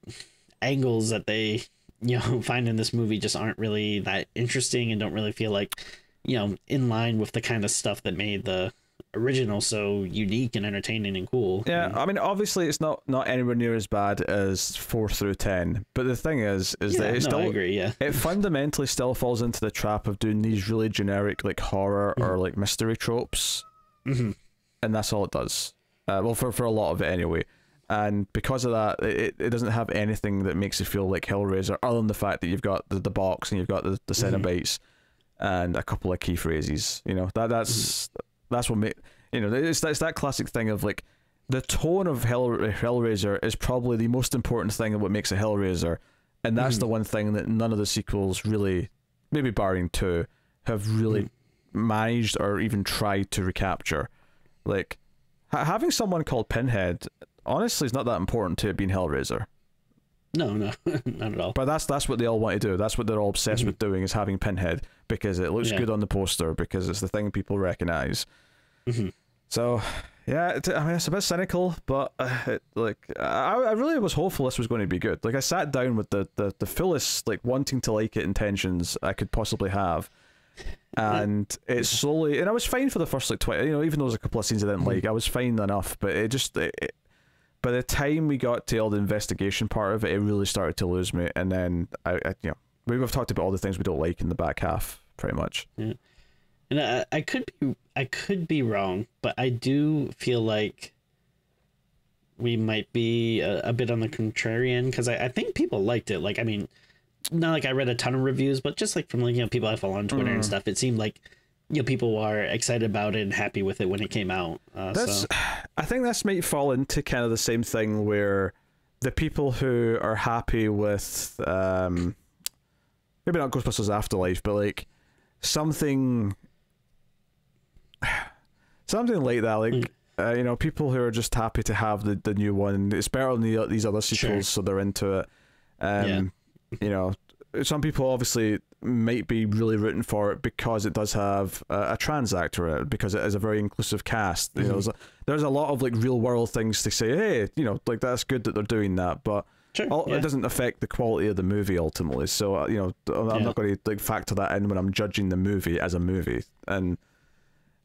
angles that they, you know, find in this movie just aren't really that interesting and don't really feel like, you know, in line with the kind of stuff that made the original so unique and entertaining and cool. Yeah, I mean, obviously it's not anywhere near as bad as 4 through 10, but the thing is that it's still, I agree, it fundamentally still falls into the trap of doing these really generic like horror or like mystery tropes, and that's all it does. Well, for a lot of it anyway. And because of that, it doesn't have anything that makes it feel like Hellraiser, other than the fact that you've got the box and you've got the Cenobites and a couple of key phrases. You know, that's what make, you know, it's that classic thing of like the tone of Hellraiser is probably the most important thing of what makes a Hellraiser, and that's the one thing that none of the sequels really, maybe barring 2, have really managed or even tried to recapture. Like having someone called Pinhead honestly is not that important to it being Hellraiser. No, not at all. But that's what they all want to do. That's what they're all obsessed with doing, is having Pinhead, because it looks good on the poster, because it's the thing people recognize. So yeah, I mean, it's a bit cynical, but I really was hopeful this was going to be good. Like, I sat down with the fullest like wanting to like it intentions I could possibly have, and it slowly, and I was fine for the first like 20, you know, even though there's a couple of scenes I didn't like, I was fine enough, but it just by the time we got to all the investigation part of it, it really started to lose me. And then I you know, we've talked about all the things we don't like in the back half pretty much. Yeah. And I could be wrong, but I do feel like we might be a bit on the contrarian, because I think people liked it. Like, I mean, not like I read a ton of reviews, but just like from, like, you know, people I follow on Twitter and stuff, it seemed like people are excited about it and happy with it when it came out. So I think this might fall into kind of the same thing where the people who are happy with maybe not Ghostbusters Afterlife, but like something like that, like people who are just happy to have the new one. It's better than these other sequels, so they're into it. Some people obviously might be really rooting for it because it does have a trans actor in it, because it is a very inclusive cast. There's a lot of like real world things to say, hey, like that's good that they're doing that, but it doesn't affect the quality of the movie ultimately. So I'm not going to like factor that in when I'm judging the movie as a movie. And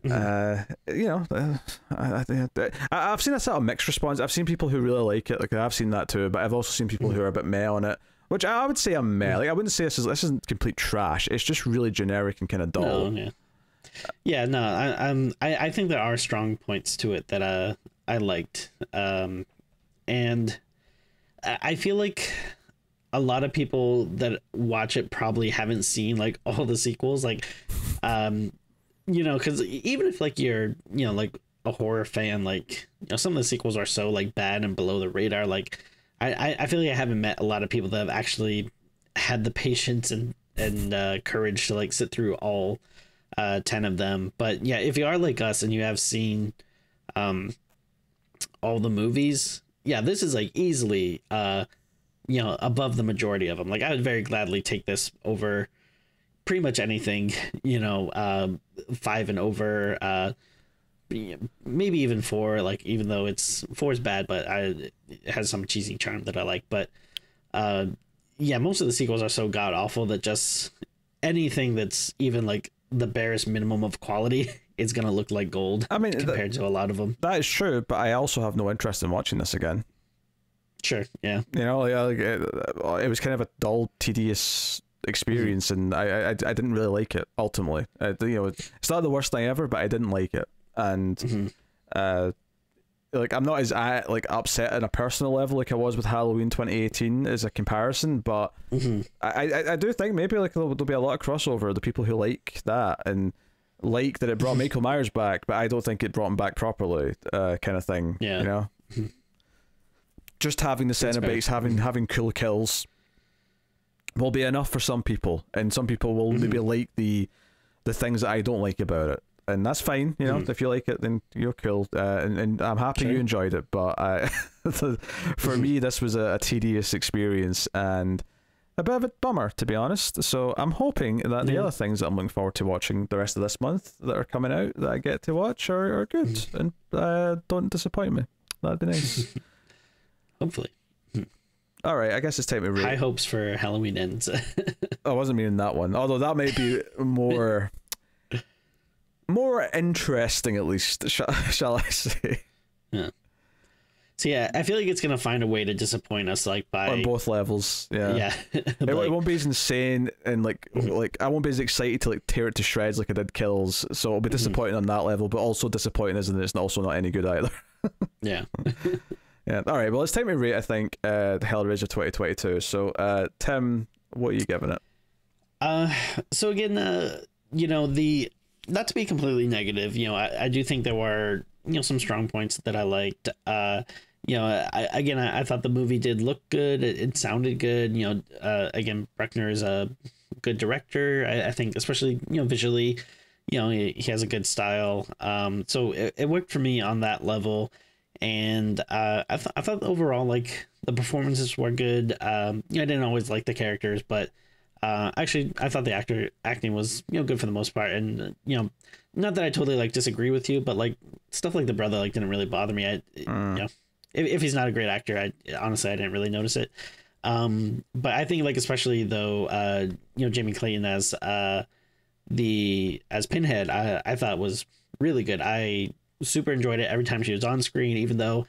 I've seen a sort of mixed response. I've seen people who really like it, like I've seen that too, but I've also seen people who are a bit meh on it, which I would say I'm meh. Like I wouldn't say this isn't complete trash. It's just really generic and kind of dull. I think there are strong points to it that I liked, and I feel like a lot of people that watch it probably haven't seen like all the sequels, like because even if like you're like a horror fan, like some of the sequels are so like bad and below the radar. Like I feel like I haven't met a lot of people that have actually had the patience and courage to like sit through all 10 of them. But yeah, if you are like us and you have seen all the movies, this is like easily above the majority of them. Like I would very gladly take this over pretty much anything, 5 and over, maybe even 4, like even though 4 is bad, but it has some cheesy charm that I like. But most of the sequels are so god awful that just anything that's even like the barest minimum of quality is gonna look like gold. I mean, compared to a lot of them. That is true, but I also have no interest in watching this again. Sure, yeah. It was kind of a dull, tedious experience, and I didn't really like it ultimately. It's not the worst thing ever, but I didn't like it, and I'm not as upset on a personal level like I was with Halloween 2018 as a comparison, but I do think maybe like there'll be a lot of crossover. The people who like that and like that it brought Michael Myers back, but I don't think it brought him back properly, kind of thing. Just having the Cenobites, having cool kills will be enough for some people, and some people will maybe like the things that I don't like about it, and that's fine. If you like it, then you're cool, and I'm happy you enjoyed it. But for me, this was a tedious experience and a bit of a bummer, to be honest. So I'm hoping that the other things that I'm looking forward to watching the rest of this month that are coming out that I get to watch are good and don't disappoint me. That'd be nice. Hopefully. All right, I guess it's time to rate. High hopes for Halloween Ends. I wasn't meaning that one, although that may be more interesting, at least, shall I say. Yeah. So yeah, I feel like it's gonna find a way to disappoint us, like on both levels. Yeah. It won't be as insane, and like I won't be as excited to like tear it to shreds like I did Kills. So it'll be disappointing on that level, but also disappointing as in it's also not any good either. Yeah. Yeah. All right. Well, it's time to rate, I think, Hellraiser 2022. So, Tim, what are you giving it? So again, not to be completely negative, I do think there were, some strong points that I liked. I thought the movie did look good. It sounded good. Again, Bruckner is a good director. I think, especially, visually, he has a good style. So it worked for me on that level. And I thought overall, like, the performances were good. I didn't always like the characters, but actually I thought the acting was good for the most part. And not that I totally like disagree with you, but like stuff like the brother like didn't really bother me. If he's not a great actor, I didn't really notice it. But I think like especially though Jamie Clayton as Pinhead, I thought was really good. I super enjoyed it every time she was on screen, even though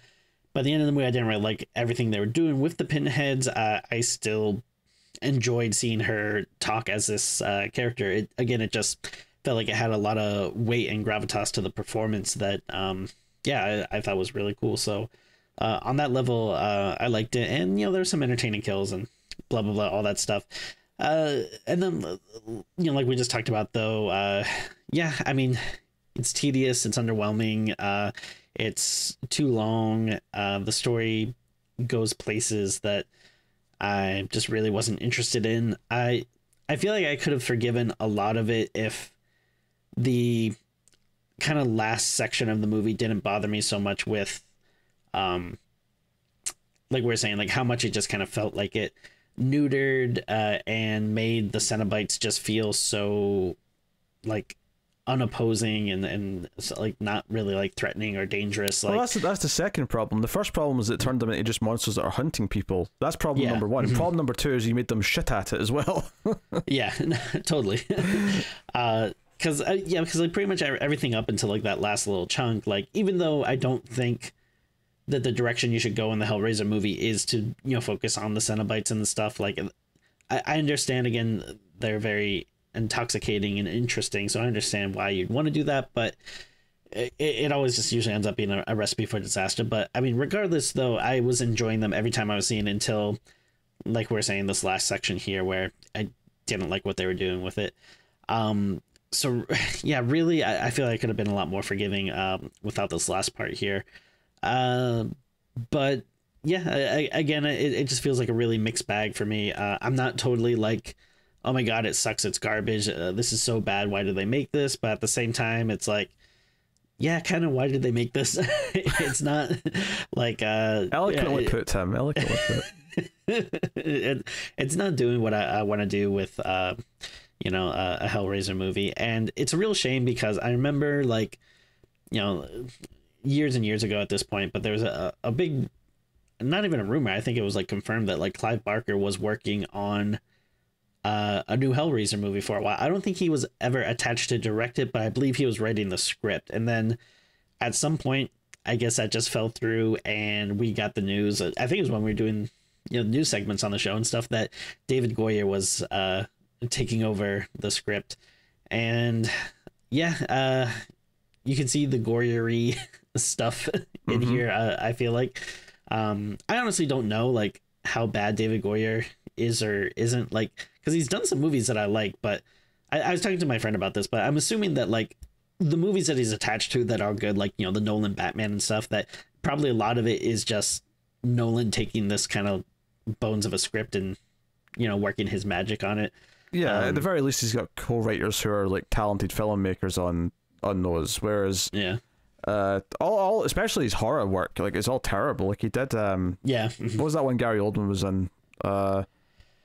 by the end of the movie I didn't really like everything they were doing with the Pinheads. I still enjoyed seeing her talk as this character. It just felt like it had a lot of weight and gravitas to the performance that I thought was really cool. So on that level I liked it, and there's some entertaining kills and blah blah blah, all that stuff. And then, like we just talked about, though, yeah, I mean, it's tedious, it's underwhelming, it's too long, the story goes places that I just really wasn't interested in. I feel like I could have forgiven a lot of it if the kind of last section of the movie didn't bother me so much with, like we were saying, like how much it just kind of felt like it neutered and made the Cenobites just feel so like unopposing and so, like not really like threatening or dangerous. Like, well, that's the second problem. The first problem is it turned them into just monsters that are hunting people. That's problem number one. Mm-hmm. Problem number two is you made them shit at it as well. Yeah, totally. Because like pretty much everything up until like that last little chunk, like even though I don't think that the direction you should go in the Hellraiser movie is to focus on the Cenobites and stuff, like I understand, again, they're very intoxicating and interesting, so I understand why you'd want to do that, but it always just usually ends up being a recipe for disaster. But I mean, regardless, though, I was enjoying them every time I was seeing it until, like we're saying, this last section here where I didn't like what they were doing with it. So yeah, really, I feel like I could have been a lot more forgiving without this last part here. But yeah, again, it just feels like a really mixed bag for me. I'm not totally like, oh my god, it sucks, it's garbage, this is so bad, why did they make this? But at the same time, it's like, yeah, kind of, why did they make this? It's not like eloquently put, Tim. Eloquently put. It's not doing what I want to do with a Hellraiser movie, and it's a real shame because I remember, like, years and years ago at this point, but there was a big, not even a rumor, I think it was like confirmed that like Clive Barker was working on a new Hellraiser movie for a while. I don't think he was ever attached to direct it, but I believe he was writing the script. And then at some point, I guess that just fell through, and we got the news. I think it was when we were doing news segments on the show and stuff, that David Goyer was taking over the script. And yeah, you can see the Goyery stuff in here. I feel like I honestly don't know like how bad David Goyer is or isn't, like, because he's done some movies that I like, but I was talking to my friend about this, but I'm assuming that like the movies that he's attached to that are good, like the Nolan Batman and stuff, that probably a lot of it is just Nolan taking this kind of bones of a script and working his magic on it. Yeah, at the very least he's got co-writers who are like talented filmmakers on those, whereas all especially his horror work, like, it's all terrible. Like he did what was that one Gary Oldman was in,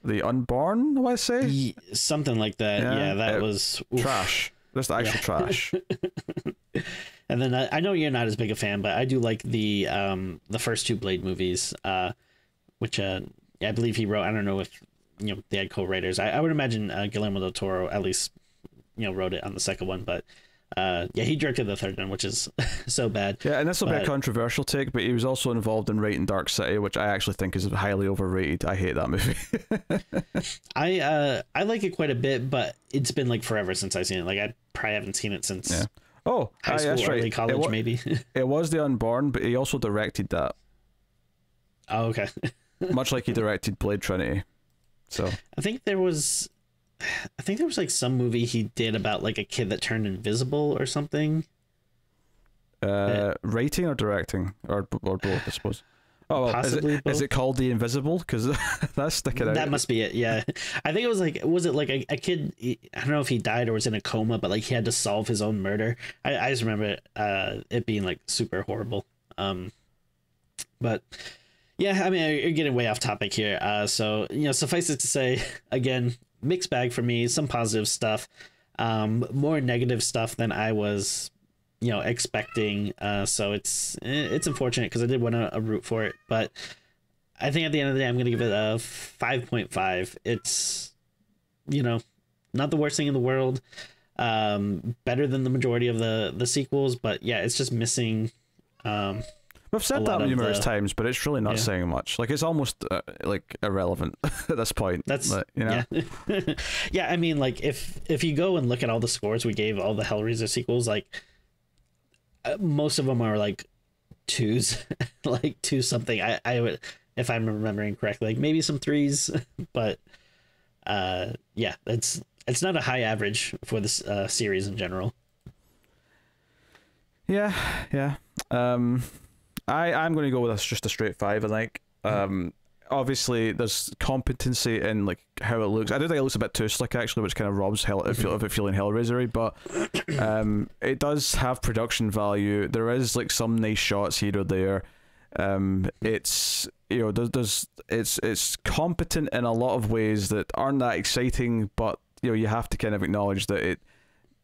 The Unborn, I want to say, something like that. Yeah, that was trash. Just actual trash. And then I know you're not as big a fan, but I do like the first two Blade movies, which I believe he wrote. I don't know if they had co-writers. I would imagine Guillermo del Toro at least wrote it on the second one, but he directed the third one, which is so bad. Yeah, and this will be a controversial take, but he was also involved in writing Dark City, which I actually think is highly overrated. I hate that movie. I like it quite a bit, but it's been like forever since I've seen it. Like I probably haven't seen it since high school, that's early college, maybe. It was The Unborn, but he also directed that. Oh, okay. Much like he directed Blade Trinity. So I think there was like some movie he did about like a kid that turned invisible or something. Writing or directing or both, I suppose. Oh, well, possibly is it called The Invisible? Because that's sticking out. That must be it. Yeah, I think it was like, was it like a kid? I don't know if he died or was in a coma, but like he had to solve his own murder. I just remember it being like super horrible. But yeah, I mean, you're getting way off topic here. So suffice it to say, again, mixed bag for me. Some positive stuff, more negative stuff than I was expecting. So it's unfortunate because I did want to root for it, but I think at the end of the day I'm gonna give it a 5.5. It's not the worst thing in the world, better than the majority of the sequels, but yeah, it's just missing we've said that numerous times, but it's really not saying much. Like, it's almost like irrelevant at this point. That's yeah. Yeah, I mean, like if you go and look at all the scores we gave all the Hellraiser sequels, like most of them are like 2s, like 2 something. I would, if I'm remembering correctly, like maybe some 3s, but yeah, it's not a high average for this series in general. Yeah. I'm going to go with just a straight 5. I think. Obviously, there's competency in like how it looks. I do think it looks a bit too slick actually, which kind of robs of it feeling Hellraiser-y. But it does have production value. There is like some nice shots here or there. It's it's competent in a lot of ways that aren't that exciting, but you have to kind of acknowledge that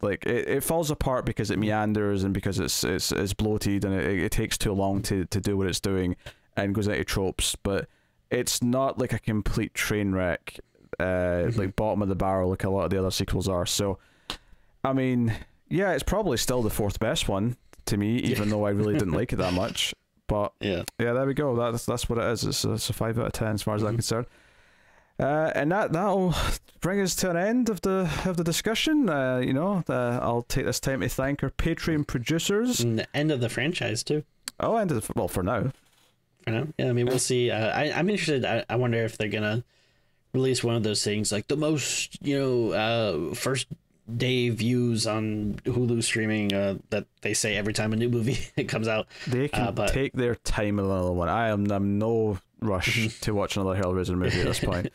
it falls apart because it meanders and because it's bloated and it takes too long to do what it's doing and goes into tropes. But it's not like a complete train wreck, like bottom of the barrel like a lot of the other sequels are. So, I mean, yeah, it's probably still the 4th best one to me, even though I really didn't like it that much. But yeah, there we go. That's what it is. It's a 5 out of 10 as far as I'm concerned. And that'll bring us to an end of the discussion. I'll take this time to thank our Patreon producers. And the end of the franchise too. Oh, well, for now. For now, yeah. I mean, we'll see. I'm interested. I wonder if they're gonna release one of those things like the most, first day views on Hulu streaming that they say every time a new movie comes out. They can take their time with another one. I'm no rush to watch another Hellraiser movie at this point.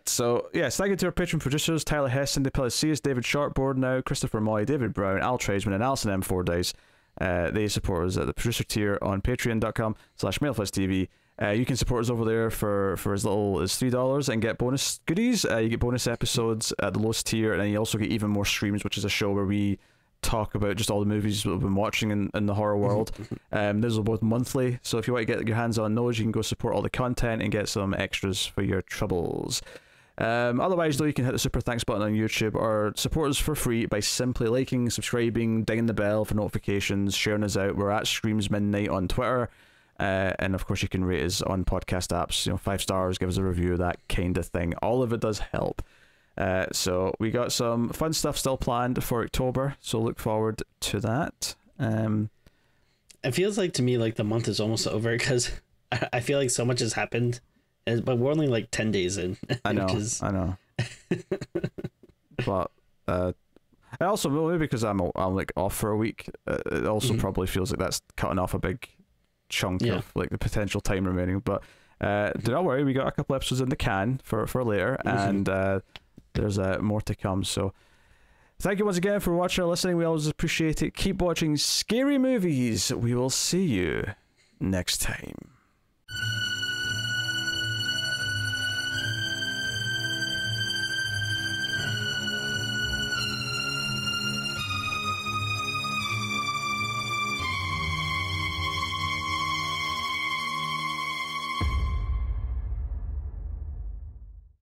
So yes, thank you to our Patreon producers: Tyler Heston, De Pelicius, David Sharpboard now, Christopher Moy, David Brown, Al Tradesman, and Alison M4 Dice. They support us at the producer tier on patreon.com/MailFuzzTV. You can support us over there for as little as $3 and get bonus goodies. You get bonus episodes at the lowest tier, and then you also get Even More Streams, which is a show where we talk about just all the movies that we've been watching in the horror world. Those are both monthly, so if you want to get your hands on those, you can go support all the content and get some extras for your troubles. Otherwise, though, you can hit the super thanks button on YouTube or support us for free by simply liking, subscribing, dinging the bell for notifications, sharing us out. We're at Screams Midnight on Twitter. And of course you can rate us on podcast apps, 5 stars, give us a review, that kind of thing. All of it does help. So we got some fun stuff still planned for October, so look forward to that. It feels like to me like the month is almost over because I feel like so much has happened, but we're only like 10 days in. I know. But and also maybe because I'm like off for a week, it also probably feels like that's cutting off a big chunk of like the potential time remaining. But do not worry, we got a couple episodes in the can for later, and there's more to come. So thank you once again for watching or listening. We always appreciate it. Keep watching scary movies. We will see you next time.